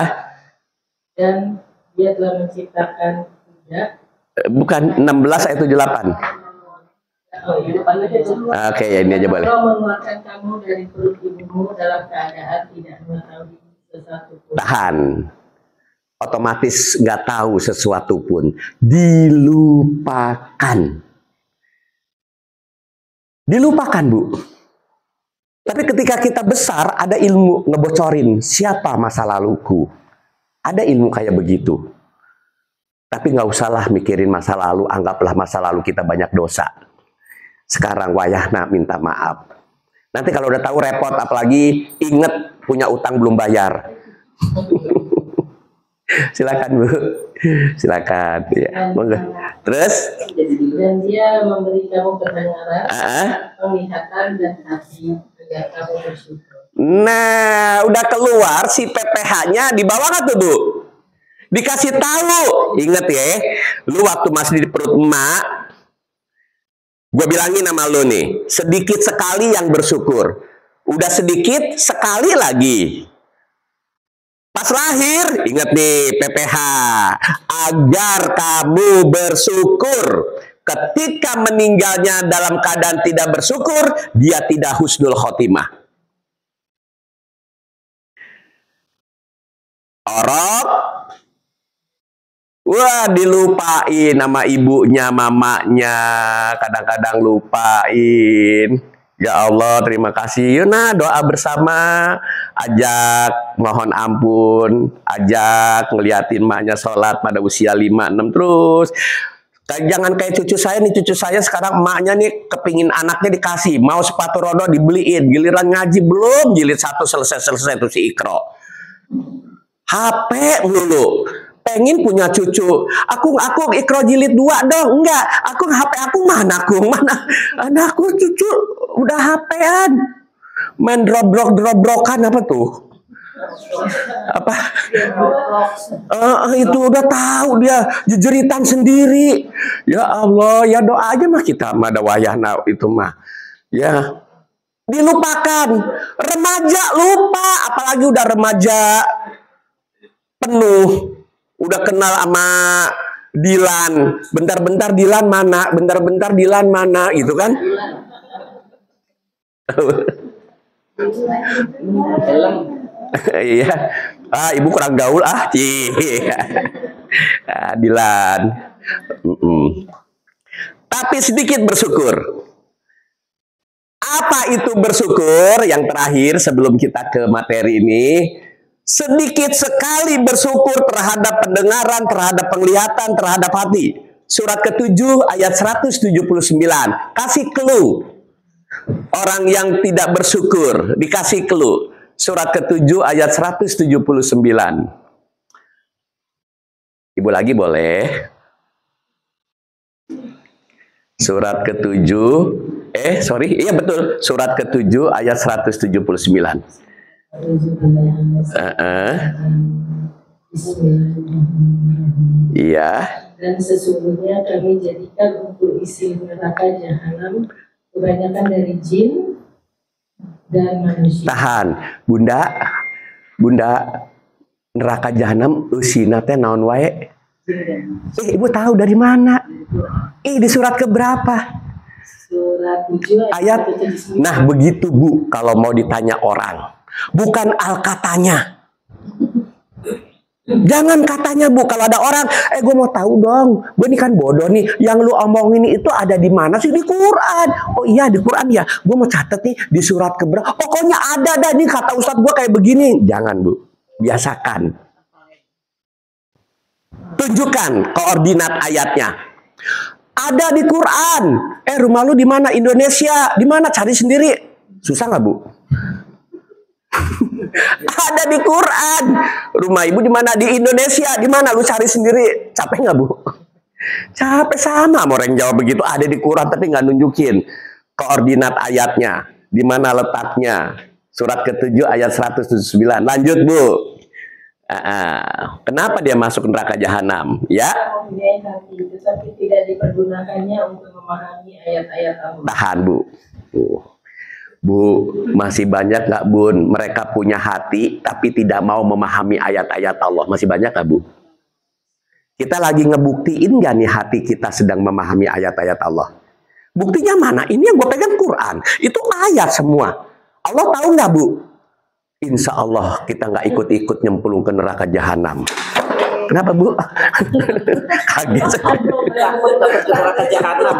Dan dia telah menciptakan kuda. Bukan 16 ayat 78. Oke, ya ini aja boleh. Allah mengeluarkan kamu dari perut ibumu dalam keadaan tidak mengetahui sesuatu pun. Tahan. Otomatis nggak tahu sesuatu pun. Dilupakan. Dilupakan, Bu. Tapi ketika kita besar, ada ilmu ngebocorin siapa masa laluku. Ada ilmu kayak begitu. Tapi nggak usahlah mikirin masa lalu, anggaplah masa lalu kita banyak dosa. Sekarang wayahna minta maaf. Nanti kalau udah tahu repot, apalagi inget punya utang belum bayar. Silakan Bu, silakan. Ya. Terus? Dan dia memberi kamu pendengaran, penglihatan dan hati agar kamu bersyukur. Nah, udah keluar si PPH-nya di bawah nggak tuh Bu? Dikasih tahu. Ingat ya, lu waktu masih di perut emak, gue bilangin sama lu nih, sedikit sekali yang bersyukur. Udah sedikit, sekali lagi. Pas lahir, ingat nih PPH, agar kamu bersyukur. Ketika meninggalnya dalam keadaan tidak bersyukur, dia tidak husnul khotimah. Orok, wah dilupain nama ibunya, mamanya, kadang-kadang lupain. Ya Allah, terima kasih. Yuna, doa bersama, ajak mohon ampun, ajak ngeliatin maknya sholat pada usia 5-6 terus. Jangan kayak cucu saya nih, cucu saya sekarang emaknya nih kepingin anaknya dikasih, mau sepatu roda dibeliin, giliran ngaji belum, jilid 1 selesai tuh si Ikro. HP dulu. Pengen punya cucu. Aku Ikro jilid 2 dong. Enggak, aku HP aku mana? Anakku cucu udah HP-an. Main drop-brokan apa tuh? Apa? Itu udah tahu dia jejeritan sendiri. Ya Allah, ya doa aja mah kita mah ada wayahna itu mah. Ya. Dilupakan. Remaja lupa, apalagi udah remaja penuh. Udah kenal sama Dilan, bentar-bentar Dilan mana, bentar-bentar Dilan mana, gitu kan? Iya, ibu kurang gaul Dilan. Tapi sedikit bersyukur. Apa itu bersyukur? Yang terakhir sebelum kita ke materi ini. Sedikit sekali bersyukur terhadap pendengaran, terhadap penglihatan, terhadap hati. Surat ke-7 ayat 179. Kasih clue. Orang yang tidak bersyukur dikasih clue. Surat ke-7 ayat 179. Ibu lagi boleh. Surat ke-7. Iya betul. Surat ke-7 ayat 179. Iya. Dan sesungguhnya kami jadikan untuk isi neraka jahanam kebanyakan dari jin dan manusia. Tahan, Bunda, neraka jahanam usina teh naon wae? Ibu tahu dari mana? Di surat keberapa? Surat 7 ayat. Nah begitu Bu, kalau mau ditanya orang. Bukan al-katanya. Jangan katanya Bu, kalau ada orang, gue mau tahu dong, gue ini kan bodoh nih, yang lu omongin itu ada di mana sih? Di Quran. Oh iya di Quran ya, gue mau catat nih di surat keberapa. Pokoknya ada dah nih kata Ustadz gue kayak begini. Jangan Bu, biasakan. Tunjukkan koordinat ayatnya. Ada di Quran. Rumah lu di mana? Indonesia. Di mana? Cari sendiri. Susah nggak, Bu? Ada di Quran. Rumah ibu di mana? Di Indonesia. Di mana? Lu cari sendiri. Capek nggak, Bu? Capek sama. Orang jawab begitu. Ada di Quran tapi nggak nunjukin koordinat ayatnya. Di mana letaknya? Surat ke-7 ayat 179. Lanjut, Bu. Kenapa dia masuk neraka jahanam? Ya. Tetapi tidak dipergunakannya untuk memahami ayat-ayat Allah. Tahan, Bu. Bu, masih banyak nggak, Bun? Mereka punya hati tapi tidak mau memahami ayat-ayat Allah. Masih banyak nggak, Bu? Kita lagi ngebuktiin nggak nih hati kita sedang memahami ayat-ayat Allah? Buktinya mana? Ini yang gue pegang Quran. Itu ayat semua. Allah tahu nggak, Bu? Insya Allah kita nggak ikut-ikut nyemplung ke neraka jahanam. Kenapa, Bu? Kaget. Neraka jahanam.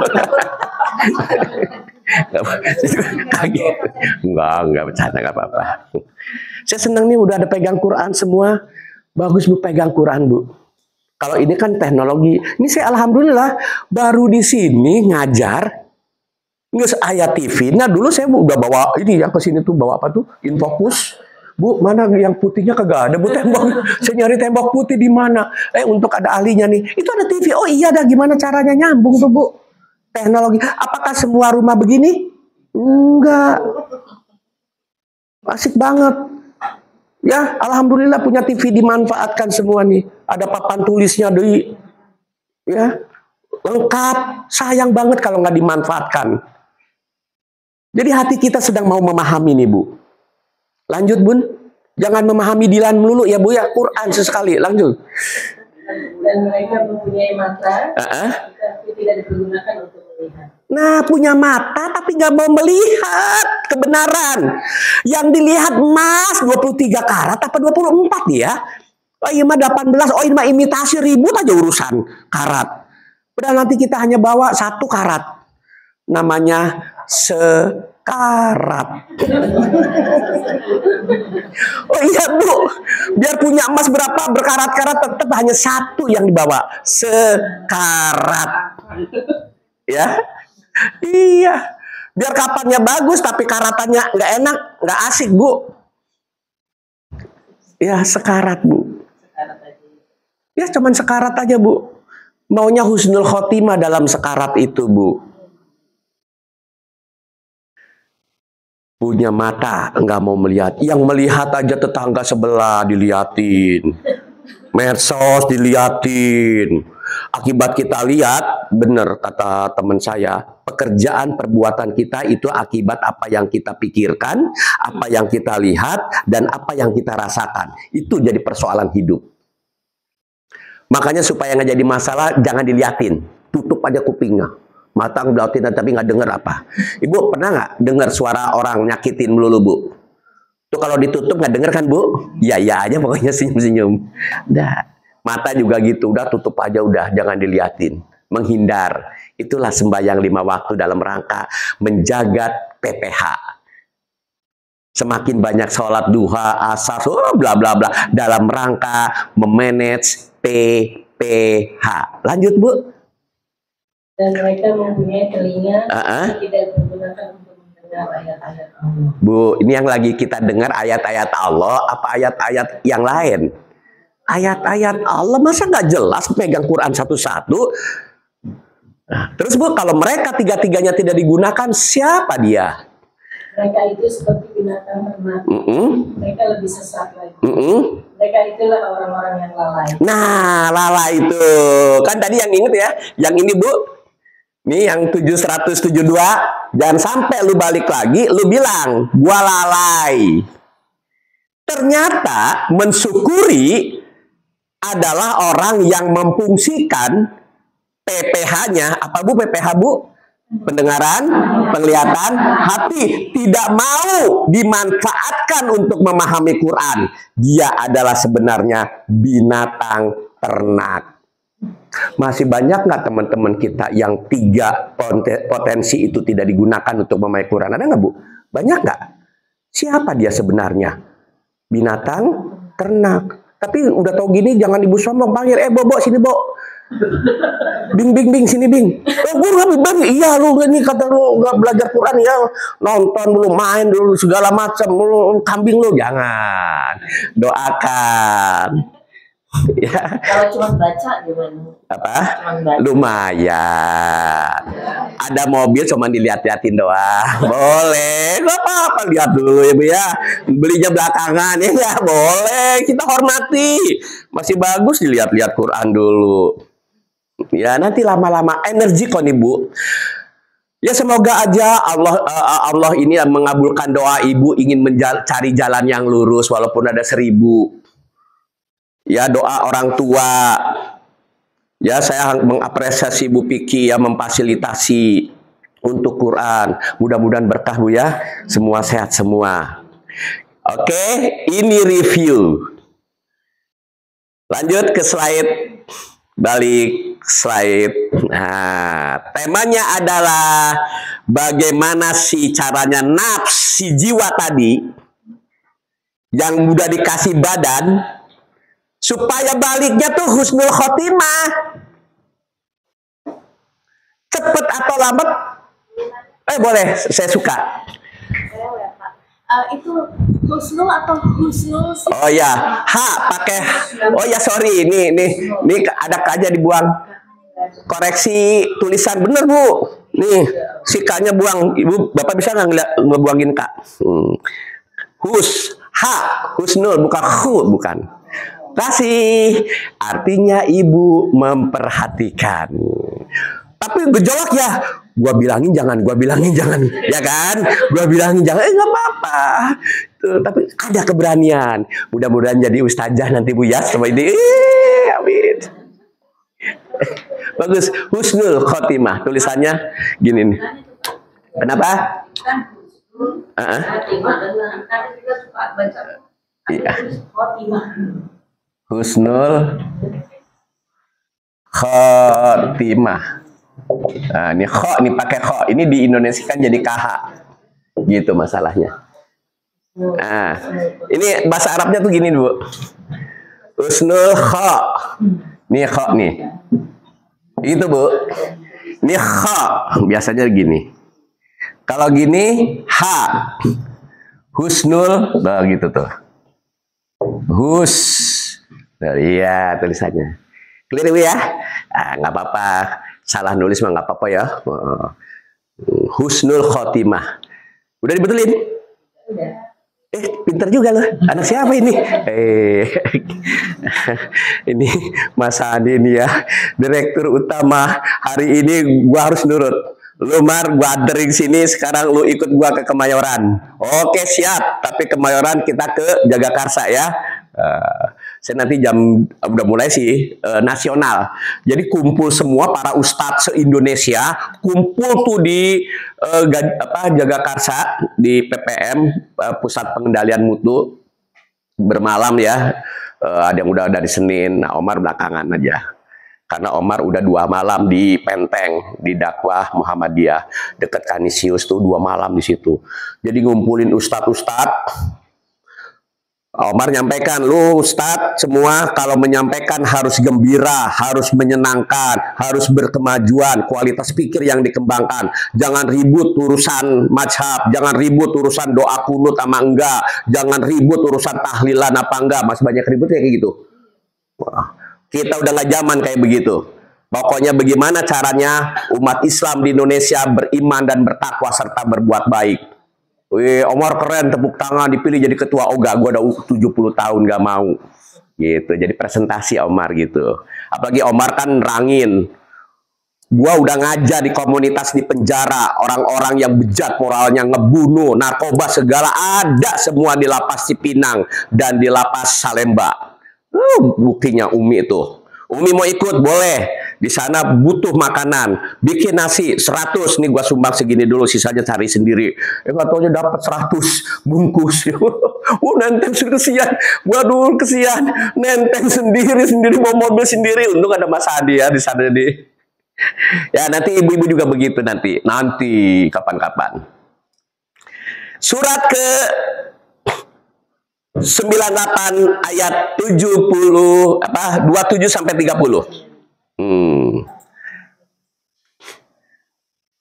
Kaget. Enggak bercanda, nggak apa-apa. Saya senang nih udah ada pegang Quran semua. Bagus, Bu, pegang Quran, Bu. Kalau ini kan teknologi. Ini saya alhamdulillah baru di sini ngajar. Nggak ayat TV. Nah dulu saya udah bawa ini yang ke sini tuh bawa apa tuh? Infocus. Bu, mana yang putihnya kagak ada, Bu, tembok. Saya nyari tembok putih di mana? Untuk ada ahlinya nih. Itu ada TV. Oh iya dah, gimana caranya nyambung tuh, Bu? Teknologi. Apakah semua rumah begini? Enggak. Asik banget. Ya, alhamdulillah punya TV dimanfaatkan semua nih. Ada papan tulisnya di ya. Lengkap. Sayang banget kalau nggak dimanfaatkan. Jadi hati kita sedang mau memahami nih, Bu. Lanjut, Bun. Jangan memahami Dilan melulu ya, Bu, ya. Quran sesekali. Lanjut. Dan mereka mempunyai mata, tapi tidak dipergunakan untuk melihat. Nah, punya mata tapi nggak mau melihat kebenaran. Yang dilihat emas 23 karat apa 24 ya? Oh, ini mah 18. Oh, ini mah imitasi, ribut aja urusan karat. Padahal nanti kita hanya bawa 1 karat. Namanya sekarat. Oh iya, Bu, biar punya emas berapa berkarat-karat tetap hanya 1 yang dibawa, sekarat. Ya, iya. Biar kapannya bagus tapi karatannya nggak enak, nggak asik, Bu. Ya sekarat, Bu. Ya cuman sekarat aja, Bu. Maunya husnul khotimah dalam sekarat itu, Bu. Punya mata, nggak mau melihat. Yang melihat aja tetangga sebelah diliatin. Medsos diliatin. Akibat kita lihat, benar kata teman saya, pekerjaan perbuatan kita itu akibat apa yang kita pikirkan, apa yang kita lihat, dan apa yang kita rasakan. Itu jadi persoalan hidup. Makanya supaya nggak jadi masalah, jangan diliatin. Tutup aja kupingnya. Mata ngeliatin tapi nggak dengar apa. Ibu pernah nggak dengar suara orang nyakitin melulu, Bu? Tuh kalau ditutup nggak dengar kan, Bu? Ya aja pokoknya senyum-senyum. Dah. Mata juga gitu, udah tutup aja udah, jangan diliatin. Menghindar. Itulah sembahyang 5 waktu dalam rangka menjaga PPH. Semakin banyak sholat duha, asar, bla bla bla dalam rangka memanage PPH. Lanjut, Bu. Dan mereka mempunyai telinga tidak digunakan untuk mendengar ayat-ayat Allah. Bu, ini yang lagi kita dengar ayat-ayat Allah, apa ayat-ayat yang lain? Ayat-ayat Allah, masa nggak jelas pegang Quran satu-satu? Nah, terus, Bu, kalau mereka tiga-tiganya tidak digunakan, siapa dia? Mereka itu seperti binatang ternak. Mereka lebih sesat lagi. Mereka itulah orang-orang yang lalai. Nah, lalai itu. Kan tadi yang inget ya, yang ini, Bu. Nih yang 772, jangan sampai lu balik lagi, lu bilang, gua lalai. Ternyata mensyukuri adalah orang yang memfungsikan PPH-nya. Apa, Bu, PPH, Bu? Pendengaran, penglihatan, hati. Tidak mau dimanfaatkan untuk memahami Quran. Dia adalah sebenarnya binatang ternak. Masih banyak nggak teman-teman kita yang 3 potensi itu tidak digunakan untuk memahami Quran? Ada nggak, Bu? Banyak nggak? Siapa dia sebenarnya? Binatang ternak. Tapi udah tau gini jangan ibu sombong, panggil, Bobo sini Bo. Bing sini Bing. Oh gue nggak, iya lu ini kata lu nggak belajar Quran ya, nonton dulu, main dulu segala macam, lu kambing lu, jangan, doakan. Ya. Kalau cuma baca gimana? Apa? Lumayan. Ada mobil cuma dilihat-liatin doang. Boleh, nggak apa-apa, lihat dulu ya Bu ya. Belinya belakangan ya nggak boleh. Kita hormati. Masih bagus dilihat-lihat Quran dulu. Ya nanti lama-lama energi kok nih Bu. Ya semoga aja Allah ini mengabulkan doa ibu ingin mencari jalan yang lurus walaupun ada 1000. Ya doa orang tua. Ya saya mengapresiasi Bu Piki ya memfasilitasi untuk Quran. Mudah-mudahan berkah Bu ya. Semua sehat semua. Oke, ini review. Lanjut ke slide. Balik slide. Nah, temanya adalah bagaimana sih caranya nafs si jiwa tadi yang udah dikasih badan supaya baliknya tuh husnul khotimah. Cepet atau lambat? Boleh, saya suka. Itu husnul atau husnul sih? Oh ya, pakai. Oh ya sorry, ini ada aja dibuang. Koreksi tulisan bener Bu. Nih, sikanya buang. Ibu, Bapak bisa nggak ngebuangin Kak? Husnul bukan bukan. Kasih artinya ibu memperhatikan. Tapi gejolak ya, gua bilangin jangan, ya kan? Gua bilangin jangan, nggak apa-apa. Tapi ada keberanian. Mudah-mudahan jadi ustazah nanti Bu ya sama ini. Amin. Bagus, husnul khotimah. Tulisannya gini nih. Kenapa? Iya. Husnul khotimah. Nah, ini pakai kho. Ini di Indonesia kan jadi KH. Gitu masalahnya. Nah, ini bahasa Arabnya tuh gini, Bu. Husnul kho. Ini kho nih. Itu, Bu. Ini kho. Biasanya gini. Kalau gini, husnul, begitu tuh. Iya tulisannya. Clear Bu ya? Nggak apa-apa. Salah nulis mah nggak apa-apa ya. Husnul khotimah. Udah dibetulin? Udah. Pinter juga loh. Anak siapa ini? Ini Mas Andi ini ya. Direktur utama. Hari ini gua harus nurut. Lu gua anterin sini, sekarang lu ikut gua ke Kemayoran. Oke siap. Tapi Kemayoran kita ke Jagakarsa ya. Saya nanti udah mulai sih nasional. Jadi kumpul semua para ustadz se-Indonesia, kumpul tuh di Jagakarsa di PPM, Pusat Pengendalian Mutu, bermalam ya. Ada yang udah dari Senin. Nah Omar belakangan aja. Karena Omar udah 2 malam di Penteng, di Dakwah Muhammadiyah dekat Kanisius tuh 2 malam di situ. Jadi ngumpulin ustadz. Omar nyampaikan, lu Ustadz semua kalau menyampaikan harus gembira, harus menyenangkan, harus berkemajuan, kualitas pikir yang dikembangkan. Jangan ribut urusan mazhab, jangan ribut urusan doa kunut sama enggak, jangan ribut urusan tahlilan apa enggak, masih banyak ribut kayak gitu. Wah, kita udah nggak zaman kayak begitu. Pokoknya bagaimana caranya umat Islam di Indonesia beriman dan bertakwa serta berbuat baik. Wih, Omar keren, tepuk tangan, dipilih jadi ketua OGA. Gue udah 70 tahun gak mau. Gitu, jadi presentasi Omar gitu. Apalagi Omar kan rangin. Gue udah ngajar di komunitas di penjara. Orang-orang yang bejat moralnya, ngebunuh, narkoba segala. Ada semua di lapas Cipinang dan di lapas Salemba. Buktinya Umi itu. Umi mau ikut, boleh. Di sana butuh makanan, bikin nasi 100 nih gua sumbang segini dulu, sisanya cari sendiri. Nggak taunya dapat 100 bungkus. Nenteng kesian, gua dulu kesian, nenteng sendiri bawa mobil sendiri. Untung ada Mas Adi ya di sana nih. Ya nanti ibu-ibu juga begitu nanti kapan-kapan. Surat ke 98 ayat 70 27 sampai 30.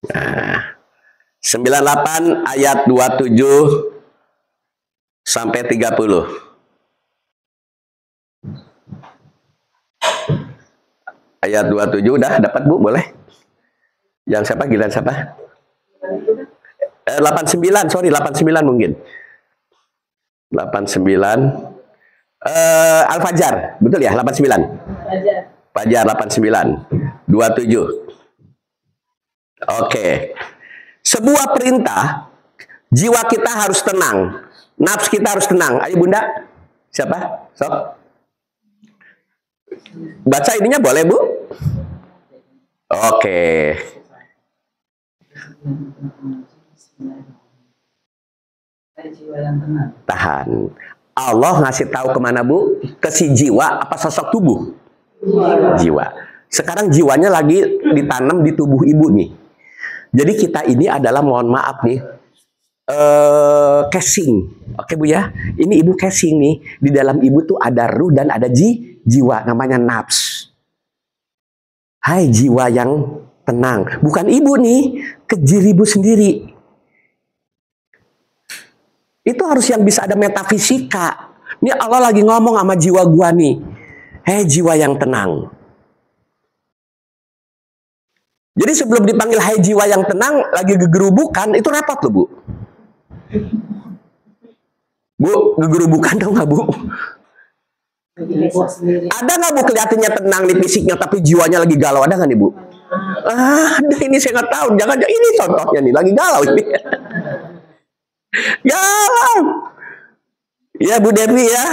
Nah, 98 ayat 27 sampai 30. Ayat 27 udah dapat Bu, boleh? Yang siapa? Giliran siapa? 89, sorry 89 mungkin. 89 Al-Fajar, betul ya? 89. Fajar 89 27. Oke. Sebuah perintah, jiwa kita harus tenang, nafsu kita harus tenang. Ayo Bunda. Siapa? Sok. Baca ininya boleh Bu? Oke. Tahan. Allah ngasih tahu kemana Bu? Ke si jiwa apa sosok tubuh? Jiwa. Sekarang jiwanya lagi ditanam di tubuh ibu nih. Jadi kita ini adalah, mohon maaf nih, casing. Oke Bu ya. Ini ibu casing nih. Di dalam ibu tuh ada ruh dan ada jiwa, namanya nafs. Hai jiwa yang tenang. Bukan ibu nih, kejir ibu sendiri. Itu harus yang bisa ada metafisika. Ini Allah lagi ngomong sama jiwa gua nih. Hei jiwa yang tenang. Jadi sebelum dipanggil hai jiwa yang tenang, lagi gegerubukan, itu repot loh Bu. Bu, gegerubukan tau gak Bu? Ada gak Bu kelihatannya tenang di fisiknya, tapi jiwanya lagi galau? Ada gak nih Bu? Ada, ini saya gak tahu. Jangan, ini contohnya nih, lagi galau ini. Galau. Ya Bu Devi ya.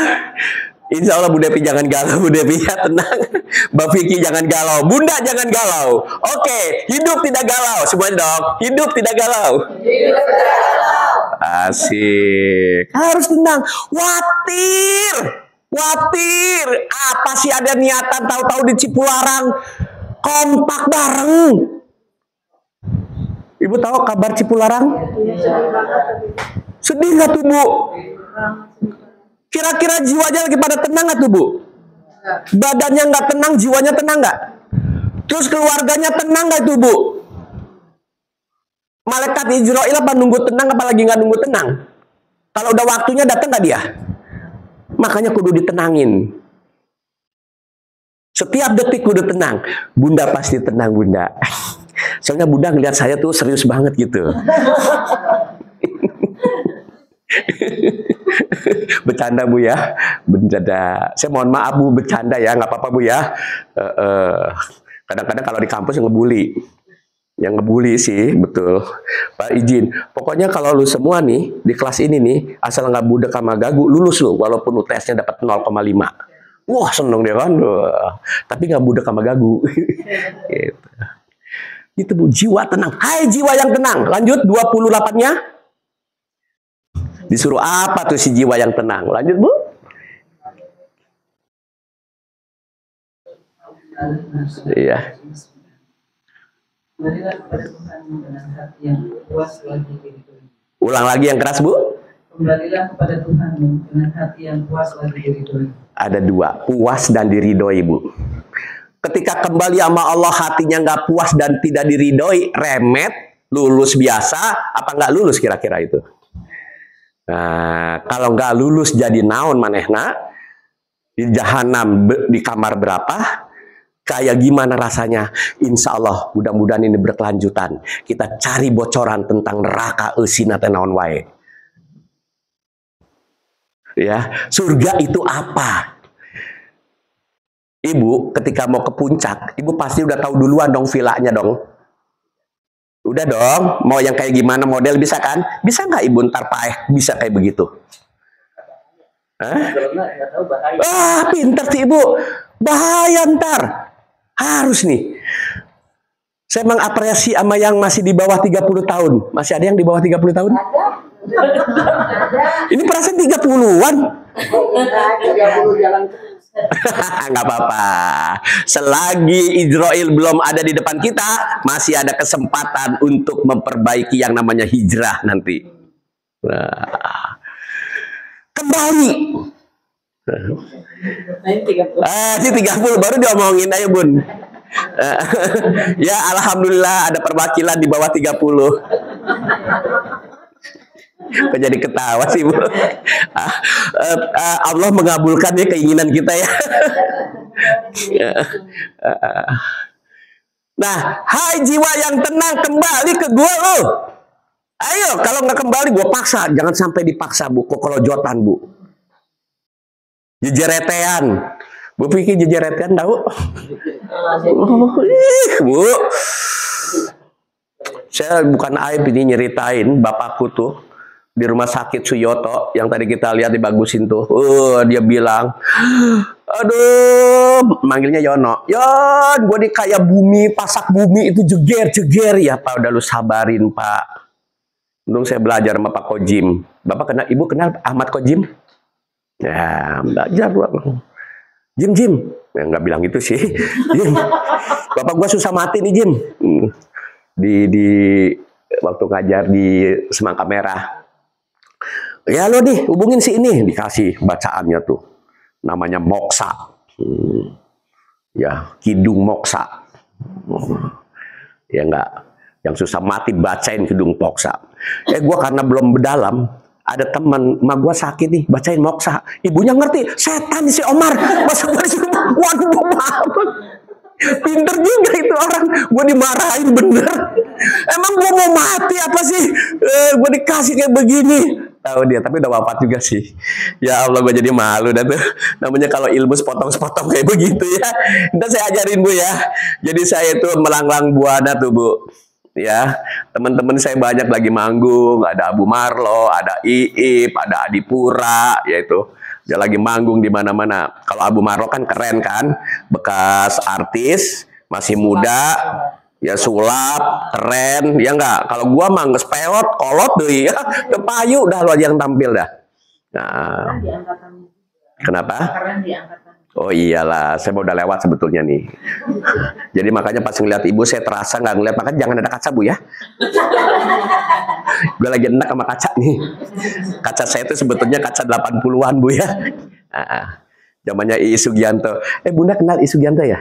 Insya Allah Bu Devi jangan galau, Bu Devi ya, tenang. Mbak Vicky jangan galau, Bunda jangan galau. Oke, hidup tidak galau. Semuanya dong, hidup tidak galau. Hidup tidak galau. Asik. Harus tenang. Watir. Watir. Apa sih ada niatan tahu-tahu di Cipularang kompak bareng? Ibu tahu kabar Cipularang? Sedih nggak tuh Bu? Kira-kira jiwanya lagi pada tenang nggak tuh Bu? Badannya nggak tenang, jiwanya tenang nggak? Terus keluarganya tenang nggak tuh Bu? Malaikat Israil apa nunggu tenang, apalagi nggak nunggu tenang? Kalau udah waktunya datang nggak dia? Makanya kudu ditenangin. Setiap detik kudu tenang. Bunda pasti tenang Bunda. Soalnya Bunda ngeliat saya tuh serius banget gitu. Bercanda Bu ya, bercanda. Saya mohon maaf Bu, bercanda ya, nggak apa-apa Bu ya. Kadang-kadang kalau di kampus yang ngebully sih, betul. Pak izin, pokoknya kalau lu semua nih di kelas ini nih, asal nggak budek sama gagu, lulus lu, walaupun UTS-nya dapat 0,5. Wah seneng dia kan, tapi nggak budek sama gagu. Gitu. Itu Bu, jiwa tenang. Hai jiwa yang tenang. Lanjut 28-nya. Disuruh apa tuh si jiwa yang tenang? Lanjut Bu. Iya. Ulang lagi yang keras Bu. Kembalilah kepada Tuhan dengan hati yang puas lagi diridhoi. Ada dua, puas dan diridhoi Bu. Ketika kembali sama Allah hatinya nggak puas dan tidak diridhoi, remet, lulus biasa, apa nggak lulus kira-kira itu? Nah, kalau nggak lulus jadi naon manehna di jahanam di kamar berapa? Kayak gimana rasanya? Insya Allah mudah-mudahan ini berkelanjutan. Kita cari bocoran tentang neraka eusina teh naon wae. Ya, surga itu apa? Ibu ketika mau ke puncak, ibu pasti udah tahu duluan dong villanya dong. Udah dong, mau yang kayak gimana model bisa kan? Bisa nggak ibu ntar paeh bisa kayak begitu? Pinter sih ibu. Bahaya ntar. Harus nih. Saya mengapresiasi sama yang masih di bawah 30 tahun. Masih ada yang di bawah 30 tahun? Ada. Ini perasaan 30-an. Nggak apa-apa. Selagi Israel belum ada di depan kita, masih ada kesempatan untuk memperbaiki yang namanya hijrah nanti. Nah. kembali. Si 30 baru diomongin ayo Bun. Ya alhamdulillah ada perwakilan di bawah 30. Kok jadi ketawa sih Bu? Allah mengabulkan ya keinginan kita ya. Nah, hai jiwa yang tenang, kembali ke gua lo. Ayo, kalau nggak kembali gua paksa. Jangan sampai dipaksa Bu, kokolojotan Bu. Jejeretean. Bu pikir jejeretean tahu? Bu. Saya bukan aib ini nyeritain bapakku tuh di rumah sakit Suyoto yang tadi kita lihat dibagusin tuh. Dia bilang, aduh, manggilnya Yono. Yon, gue di kayak bumi, pasak bumi itu jeger-jeger ya Pak. Udah lu sabarin Pak. Untung saya belajar sama Pak Kojim. Bapak kenal, Ibu kenal Ahmad Kojim? Ya, belajar doang. Jim. Ya, nggak bilang itu sih. Jim. Bapak gua susah mati nih Jim. Di waktu ngajar di Semangka Merah. Ya lo nih, hubungin si ini. Dikasih bacaannya tuh. Namanya Moksa. Ya, Kidung Moksa. Ya enggak. Yang susah mati bacain Kidung Moksa. Gua karena belum berdalam. Ada teman, emak gua sakit nih, bacain Moksa. Ibunya ngerti, setan si Omar. Masa gua disuruh, waduh, maaf. Pinter juga itu orang. Gua dimarahin bener. Emang gua mau mati apa sih? Gua dikasih kayak begini. Tahu dia, tapi udah wafat juga sih. Ya Allah, gua jadi malu dah tuh. Namanya kalau ilmu sepotong-sepotong kayak begitu ya. Ntar saya ajarin Bu ya. Jadi saya itu melanglang buana tuh Bu. Ya, teman-teman saya banyak lagi manggung, ada Abu Marlo, ada Iip, ada Adipura, yaitu dia lagi manggung di mana-mana. Kalau Abu Marlo kan keren kan, bekas artis, masih muda, ya sulap, keren, ya enggak. Kalau gua mah ngespelot, kolot deh ya, kepayu dah lo aja yang tampil dah. Nah, kenapa? Oh iyalah, saya mau udah lewat sebetulnya nih. Jadi makanya pas ngeliat ibu saya terasa nggak ngeliat, makanya jangan ada kaca Bu ya. Gue lagi enak sama kaca nih. Kaca saya itu sebetulnya kaca 80-an Bu ya. Zamannya Ii Sugianto. Bunda kenal Ii Sugianto ya?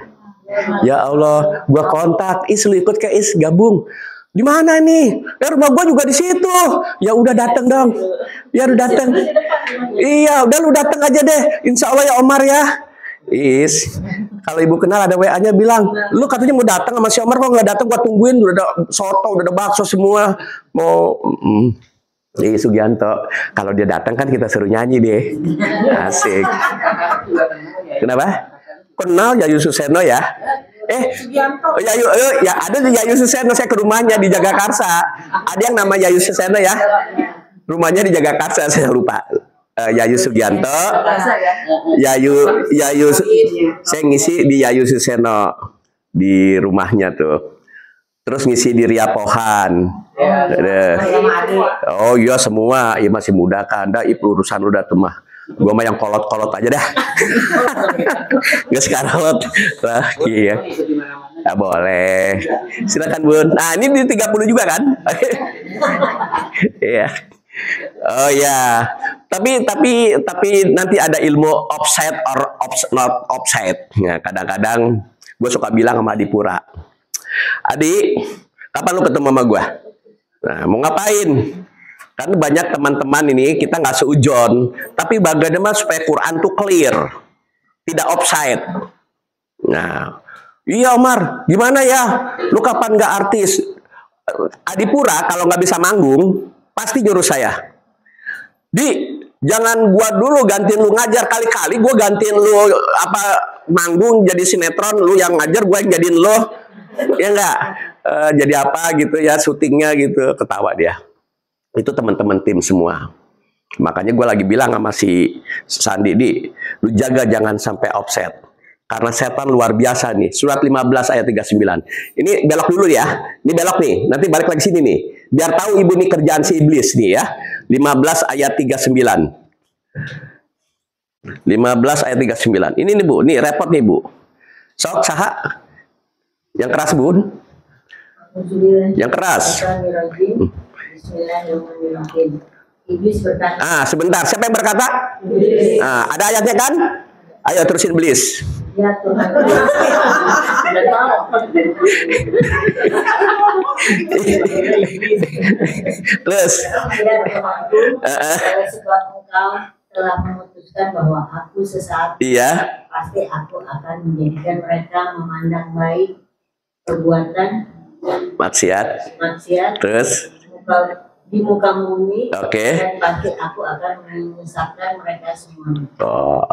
Ya Allah, gua kontak, Is lu ikut ke Is gabung. Di mana nih? Rumah gua juga di situ. Ya udah datang dong. Ya udah datang. Iya, udah lu datang aja deh. Insya Allah ya Omar ya. Is, kalau ibu kenal ada WA-nya bilang, lu katanya mau datang sama si Omar, kok nggak datang? Gua tungguin, udah ada soto, udah ada bakso semua. Mau Sugianto, kalau dia datang kan kita suruh nyanyi deh. Asik. Kenapa? Kenal Yayu Suseno ya? Yayu, ya ada di Yayu Suseno, saya ke rumahnya di Jagakarsa. Ada yang nama Yayu Suseno ya? Rumahnya di Jagakarsa, saya lupa. Yayu Sugianto, Yayu, saya ngisi di Yayu Suseno di rumahnya tuh. Terus ngisi di Ria Pohan. Oh iya semua, ya masih muda kan. Dah urusan udah tuh mah. Gua mah yang kolot-kolot aja dah. Nggak sekarang lah, iya. Nah, boleh. Silakan Bun. Nah ini di 30 juga kan? Iya. Oh ya, tapi nanti ada ilmu offset or not offset. Ya, kadang-kadang gue suka bilang sama Adipura, Adi, kapan lu ketemu sama gue? Nah, mau ngapain? Kan banyak teman-teman ini kita nggak seujon, tapi bagaimana supaya Quran tuh clear, tidak offside. Nah, iya Omar, gimana ya? Lu kapan nggak artis? Adipura kalau nggak bisa manggung pasti nyuruh saya, jangan gua dulu gantiin lu ngajar, kali-kali gua gantiin lu apa manggung jadi sinetron, lu yang ngajar gua yang jadiin lu, ya enggak jadi apa gitu ya syutingnya gitu. Ketawa dia. Itu teman-teman tim semua. Makanya gua lagi bilang sama si Sandi, lu jaga jangan sampai offset. Karena setan luar biasa nih. Surat 15 ayat 39. Ini belok dulu ya. Ini belok nih. Nanti balik lagi sini nih. Biar tahu ibu nih kerjaan si iblis nih ya. 15 ayat 39. 15 ayat 39. Ini nih Bu. Nih repot nih Bu. Sok saha. Yang keras Bun. Yang keras. Iblis berkata. Sebentar, siapa yang berkata? Iblis. Ada ayatnya kan? Ayo terusin Iblis. Ya Tuhan. Terus. Ya Tuhanku, sebab Engkau telah memutuskan bahwa aku sesat. Iya. Pasti aku akan menjadikan mereka memandang baik perbuatan maksiat. Terus. Di muka bumi. Oke. Dan pasti aku akan menyesatkan mereka semua.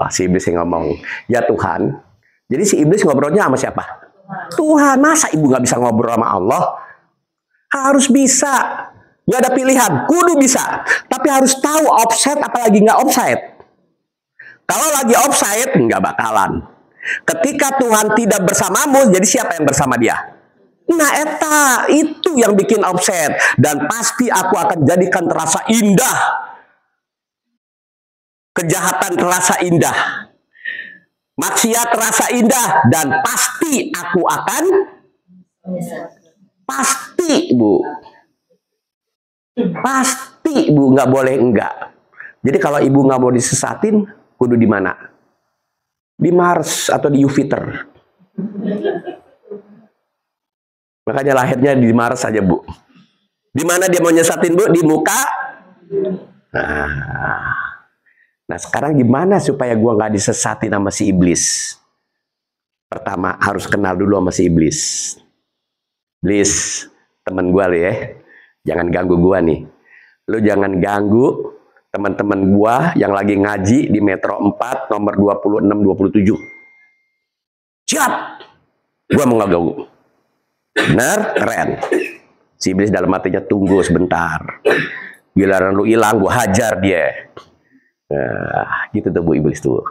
Si Iblis yang ngomong, ya Tuhan. Jadi si Iblis ngobrolnya sama siapa? Tuhan. Masa ibu nggak bisa ngobrol sama Allah? Harus bisa. Nggak ada pilihan. Kudu bisa. Tapi harus tahu offset apalagi nggak offset. Kalau lagi offset nggak bakalan. Ketika Tuhan tidak bersamamu, jadi siapa yang bersama dia? Nah eta itu yang bikin offset. Dan pasti aku akan jadikan terasa indah. Kejahatan terasa indah. Maksiat terasa indah. Dan pasti aku akan. Pasti Bu. Pasti Bu, nggak boleh enggak. Jadi kalau ibu nggak mau disesatin, kudu di mana? Di Mars atau di Jupiter. Makanya lahirnya di Mars saja Bu. Di mana dia mau nyesatin Bu? Di muka. Nah sekarang gimana supaya gua nggak disesatin sama si Iblis? Pertama harus kenal dulu sama si Iblis. Iblis, temen gua lo ya. Jangan ganggu gua nih. Lu jangan ganggu teman-teman gua yang lagi ngaji di Metro 4 nomor 26-27. Siap. Gua mau ngeganggu. Benar, keren. Si Iblis dalam hatinya tunggu sebentar. Giliran lu hilang, gua hajar dia. Nah, gitu tuh Bu Iblis tuh.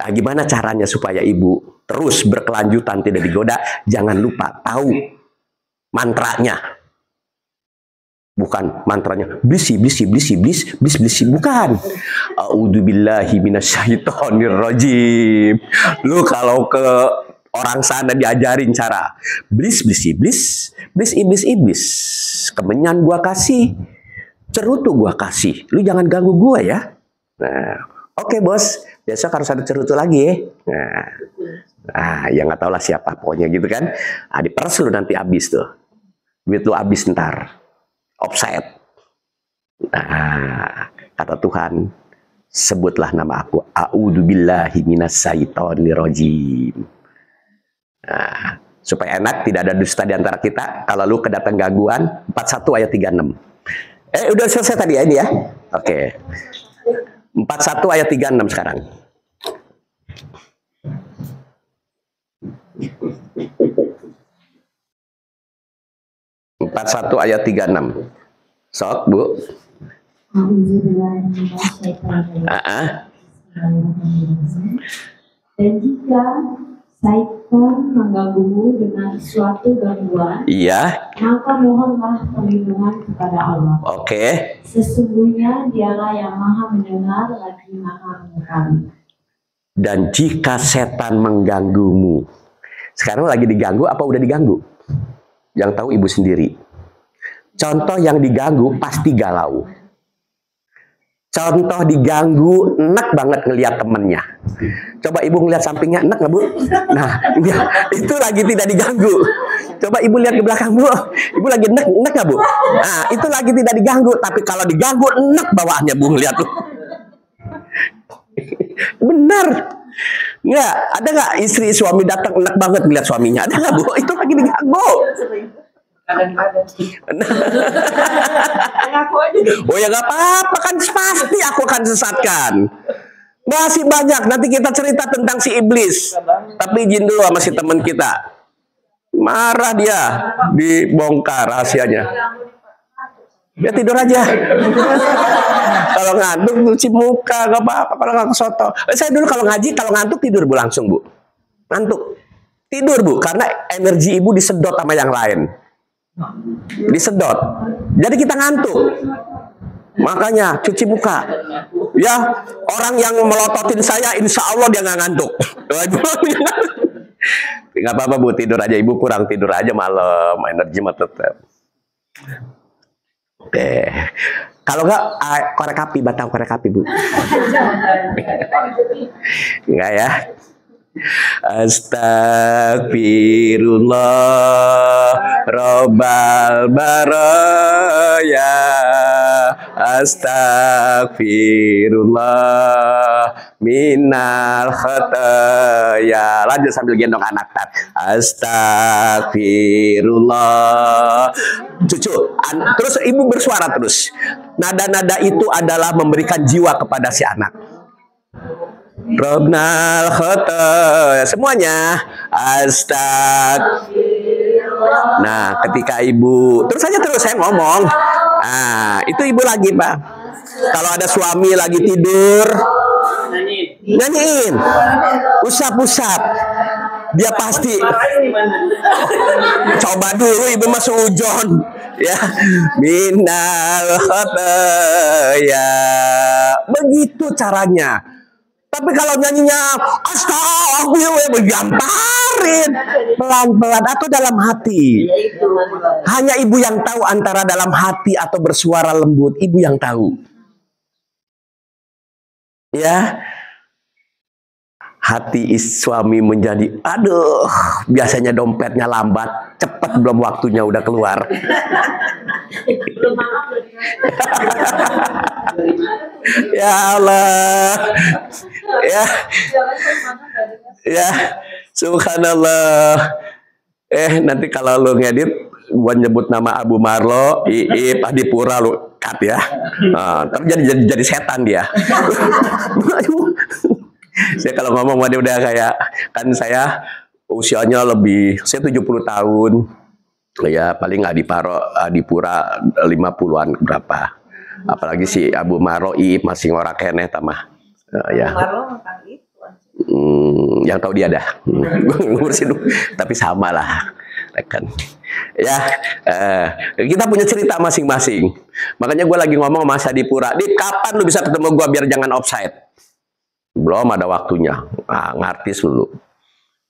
Nah, gimana caranya supaya ibu terus berkelanjutan tidak digoda? Jangan lupa tahu mantranya. Bukan mantranya Iblis, Iblis, Iblis, Iblis, Iblis, Iblis, bukan. A'udzubillahi minasyaitonirrajim. Lu kalau ke orang sana diajarin cara Iblis, Iblis, Iblis, Iblis, Iblis, Iblis. Kemenyan gua kasih, cerutu gua kasih. Lu jangan ganggu gua ya. Nah, oke bos. Besok harus ada cerutu lagi ya. Nah, ya nggak tau lah siapa pokoknya gitu kan. Diperes lu nanti habis tuh. Duit lu habis ntar. Offset. Nah, kata Tuhan, sebutlah nama aku. A'udzubillahi minasyaitonirrajim. Nah, supaya enak, tidak ada dusta di antara kita. Kalau lu kedatang gangguan, 41 ayat 36. Udah selesai tadi ya ini ya? Oke. 41 ayat 36 sekarang. Satu ayat 36. Sok Bu. Dan jika Satan mengganggumu dengan suatu gangguan, iya, maka mohonlah perlindungan kepada Allah. Oke. Sesungguhnya Dialah yang Maha Mendengar lagi Maha Mengetahui. Dan jika setan mengganggumu, sekarang lagi diganggu apa udah diganggu? Yang tahu ibu sendiri. Contoh yang diganggu pasti galau. Contoh diganggu, enak banget ngelihat temennya. Coba ibu ngelihat sampingnya, enak nggak Bu? Nah, ya, itu lagi tidak diganggu. Coba ibu lihat ke belakang Bu, ibu lagi enak nggak Bu? Nah, itu lagi tidak diganggu. Tapi kalau diganggu, enak bawaannya Bu ngelihat tuh. Benar. Nggak, ada nggak istri suami datang enak banget ngelihat suaminya? Ada nggak Bu? Itu lagi diganggu. Oh ya nggak apa-apa kan pasti aku akan sesatkan. Masih banyak nanti kita cerita tentang si iblis. Tapi izin dulu sama si teman kita. Marah dia dibongkar rahasianya. Ya tidur aja. Kalau ngantuk cuci muka nggak apa-apa. Kalau nggak kesoto. Saya dulu kalau ngaji kalau ngantuk tidur Bu langsung Bu. Ngantuk tidur Bu karena energi ibu disedot sama yang lain. Disedot. Jadi kita ngantuk. Makanya cuci muka. Ya, orang yang melototin saya insya Allah dia nggak ngantuk. Nggak apa-apa Bu, tidur aja. Ibu kurang tidur aja malam. Energi mah tetap. Oke. Kalau enggak korek api, batang korek api, Bu. Enggak ya? Astagfirullah Rabbal baraya, astagfirullah minal khataya. Lanjut sambil gendong anak. Astagfirullah. Cucu, terus ibu bersuara terus. Nada-nada itu adalah memberikan jiwa kepada si anak. Robnal khotaya, semuanya astagfirullah. Nah, ketika ibu terus saya ngomong, itu ibu lagi, Pak. Kalau ada suami lagi tidur, nyanyiin, usap-usap, dia pasti. Coba dulu ibu masuk ujon, ya, minal khotaya, begitu caranya. Tapi kalau nyanyinya astagfirullah, bergamparin pelan-pelan atau dalam hati. Hanya ibu yang tahu antara dalam hati atau bersuara lembut. Ibu yang tahu. Ya. Hati suami menjadi, aduh, biasanya dompetnya lambat, cepat belum waktunya udah keluar. Ya Allah, ya, subhanallah. Nanti kalau lu ngedit, gua nyebut nama Abu Marlo, Iip, Adipura, lu cut ya. Ntar jadi setan dia. Saya kalau ngomong dia udah kayak, kan saya usianya lebih, saya 70 tahun. Ya paling Adipura 50-an berapa. Apalagi si Abu Marlo, Iip masih ngorak keneh tamah. Ya. Yang tahu dia dah. Ngurusin, tapi sama lah. Kan. Ya, kita punya cerita masing-masing. Makanya gue lagi ngomong sama Adipura, Dip, kapan lu bisa ketemu gue biar jangan offside? Belum ada waktunya. Ngartis dulu.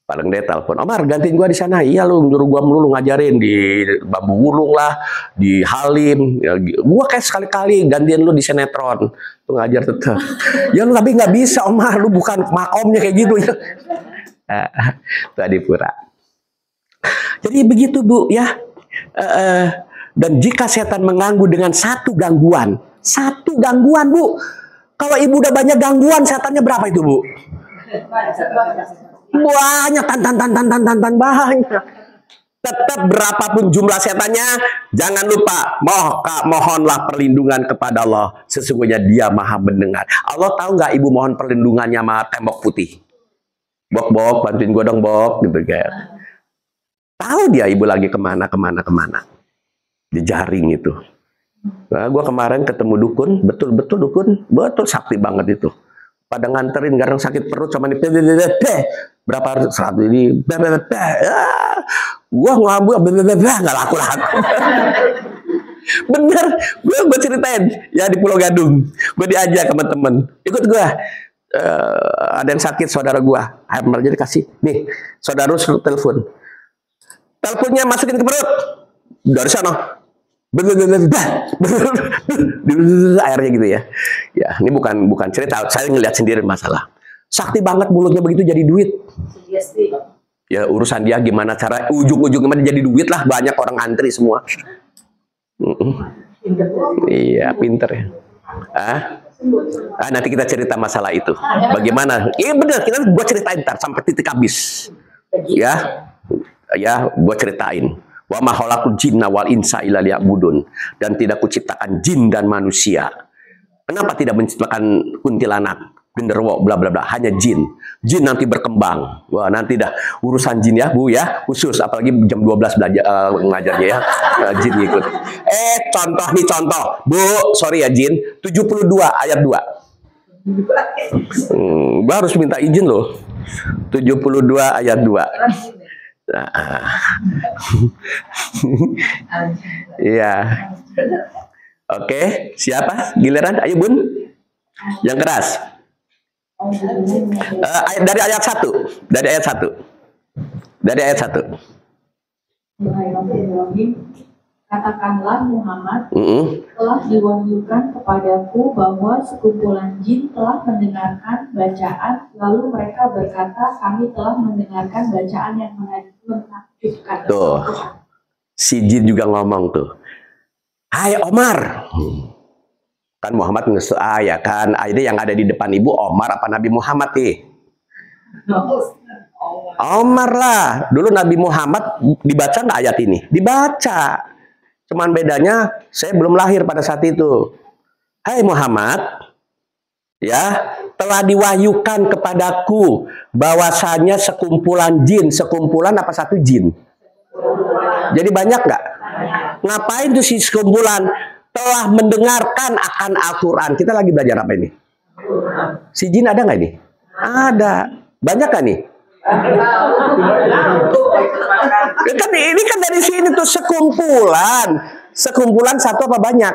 Paling dia telepon, Omar gantiin gua di sana. Iya lu nyuruh gua melulu ngajarin di Bambu Wulung lah, di Halim. Ya, gua kayak sekali-kali gantiin lu di sinetron. Lu ngajar tetap. Ya lu tapi nggak bisa Omar, lu bukan makomnya kayak gitu ya. Itu Adipura. Jadi begitu Bu ya. Dan jika setan mengganggu dengan satu gangguan Bu. Kalau ibu udah banyak gangguan, setannya berapa itu Bu? Banyak, tan banyak. Tetap berapapun jumlah setannya, jangan lupa mohonlah perlindungan kepada Allah. Sesungguhnya Dia Maha mendengar. Allah tahu nggak ibu mohon perlindungannya sama tembok putih? Bok, bantuin gue dong Bok, gitu kayak. Tahu dia ibu lagi kemana. Di jaring itu. Nah, gue kemarin ketemu dukun, betul dukun, betul sakti banget itu. Pada nganterin garang sakit perut sama nih, berapa 100 ini, gue ngambil, nggak laku. Bener, gue ceritain ya di Pulau Gadung, gue diajak sama temen, ikut gue. Ada yang sakit saudara gue, jadi kasih, nih saudara lu telepon, teleponnya masukin ke perut, dari sana. Airnya gitu ya. Ya, ini bukan cerita, saya ngeliat sendiri masalah. Sakti banget mulutnya begitu jadi duit. Ya urusan dia gimana cara ujung-ujungnya jadi duit lah, banyak orang antri semua. Iya, pinter ya. Nanti kita cerita masalah itu. Bagaimana? Iya bener, gua ceritain ntar sampai titik habis. Ya, gua ceritain. Wa ma khalaqul jinna wal insa illa liya'budun, dan tidak kuciptakan jin dan manusia. Kenapa tidak menciptakan kuntilanak, genderuwo, bla bla bla, hanya jin. Jin nanti berkembang. Wah, nanti dah urusan jin ya, Bu ya, khusus apalagi jam 12 belajar ngajarnya ya. Jin ikut. Contoh, Bu, sorry ya Jin, 72 ayat 2. Harus minta izin loh. 72 ayat 2. Iya. Oke, siapa? Giliran, ayo Bun. Yang keras. Dari ayat 1. Dari ayat 1. Katakanlah Muhammad, telah diwahyukan kepadaku bahwa sekumpulan jin telah mendengarkan bacaan, lalu mereka berkata, kami telah mendengarkan bacaan yang menakjubkan. Tuh, si jin juga ngomong tuh, hai Omar. Kan Muhammad ya kan, ini yang ada di depan ibu Omar apa Nabi Muhammad nih? Omar lah. Dulu Nabi Muhammad dibaca nggak ayat ini? Dibaca. Cuman bedanya saya belum lahir pada saat itu. Hai Muhammad, ya, telah diwahyukan kepadaku bahwasanya sekumpulan jin, sekumpulan apa satu jin? Jadi banyak nggak? Ngapain tuh si sekumpulan? Telah mendengarkan akan Al-Quran. Kita lagi belajar apa ini? Si jin ada nggak ini? Ada. Banyak nggak nih? Kan ini kan dari sini tuh sekumpulan satu apa banyak?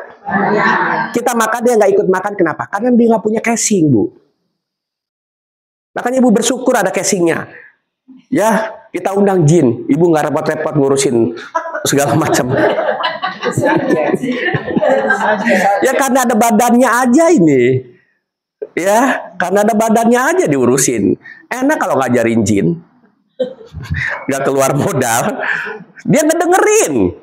Kita makan dia nggak ikut makan, kenapa? Karena dia nggak punya casing, Bu. Makanya ibu bersyukur ada casingnya. Ya, kita undang jin, ibu nggak repot-repot ngurusin segala macam. Ya karena ada badannya aja ini. Ya, karena ada badannya aja diurusin. Enak kalau ngajarin jin. Nggak keluar modal. Dia ngedengerin.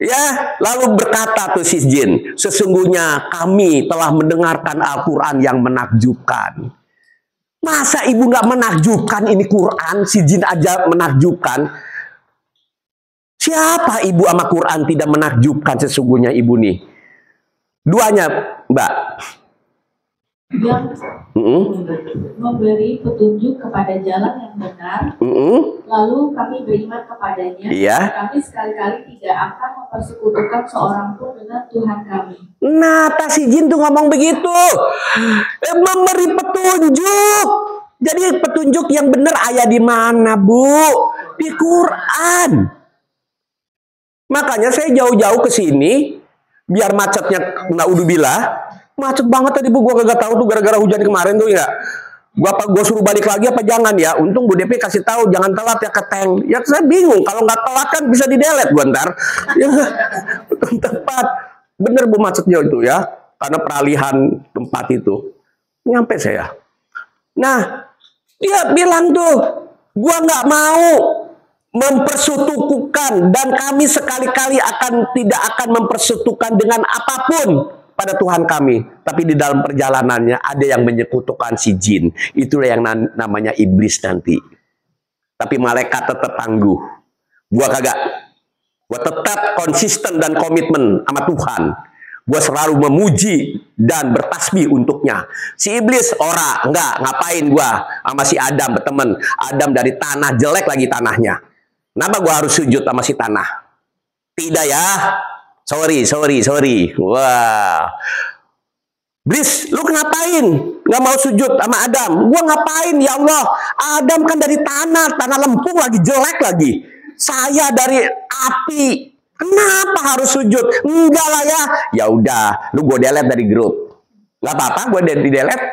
Ya, lalu berkata tuh si jin, sesungguhnya kami telah mendengarkan Al-Quran yang menakjubkan. Masa ibu nggak menakjubkan ini Quran? Si jin aja menakjubkan. Siapa ibu sama Quran tidak menakjubkan sesungguhnya ibu nih? Duanya, Mbak. Yang memberi petunjuk kepada jalan yang benar, lalu kami beriman kepadanya. Kami sekali-kali tidak akan mempersekutukan seorang pun dengan Tuhan kami. Nah, si jin tuh ngomong begitu, memberi petunjuk. Jadi petunjuk yang benar ayat di mana, Bu? Di Quran. Makanya saya jauh-jauh ke sini biar macetnya naudzubillah. Macet banget tadi Bu, gua kagak tahu tuh gara-gara hujan kemarin tuh ya. Gua suruh balik lagi apa jangan ya? Untung Bu DP kasih tahu jangan telat ya ke tank. Ya saya bingung kalau nggak telat kan bisa di-delete gua ntar. Ya tepat. Bener Bu macetnya itu ya. Karena peralihan tempat itu. Nyampe saya. Nah, dia bilang tuh, gua nggak mau mempersekutukan dan kami sekali-kali tidak akan mempersekutukan dengan apapun pada Tuhan kami, tapi di dalam perjalanannya ada yang menyekutukan si jin. Itulah yang namanya iblis nanti. Tapi malaikat tetap tangguh. Gua kagak. Gua tetap konsisten dan komitmen sama Tuhan. Gua selalu memuji dan bertasbih untuknya. Si iblis enggak, ngapain gua sama si Adam berteman. Adam dari tanah, jelek lagi tanahnya. Kenapa gua harus sujud sama si tanah? Tidak ya. Sorry. Wah. Iblis, lu ngapain? Nggak mau sujud sama Adam. Gua ngapain ya Allah? Adam kan dari tanah lempung lagi, jelek lagi. Saya dari api. Kenapa harus sujud? Enggak lah ya. Ya udah, lu gue delete dari grup. Nggak apa-apa, gue di delete.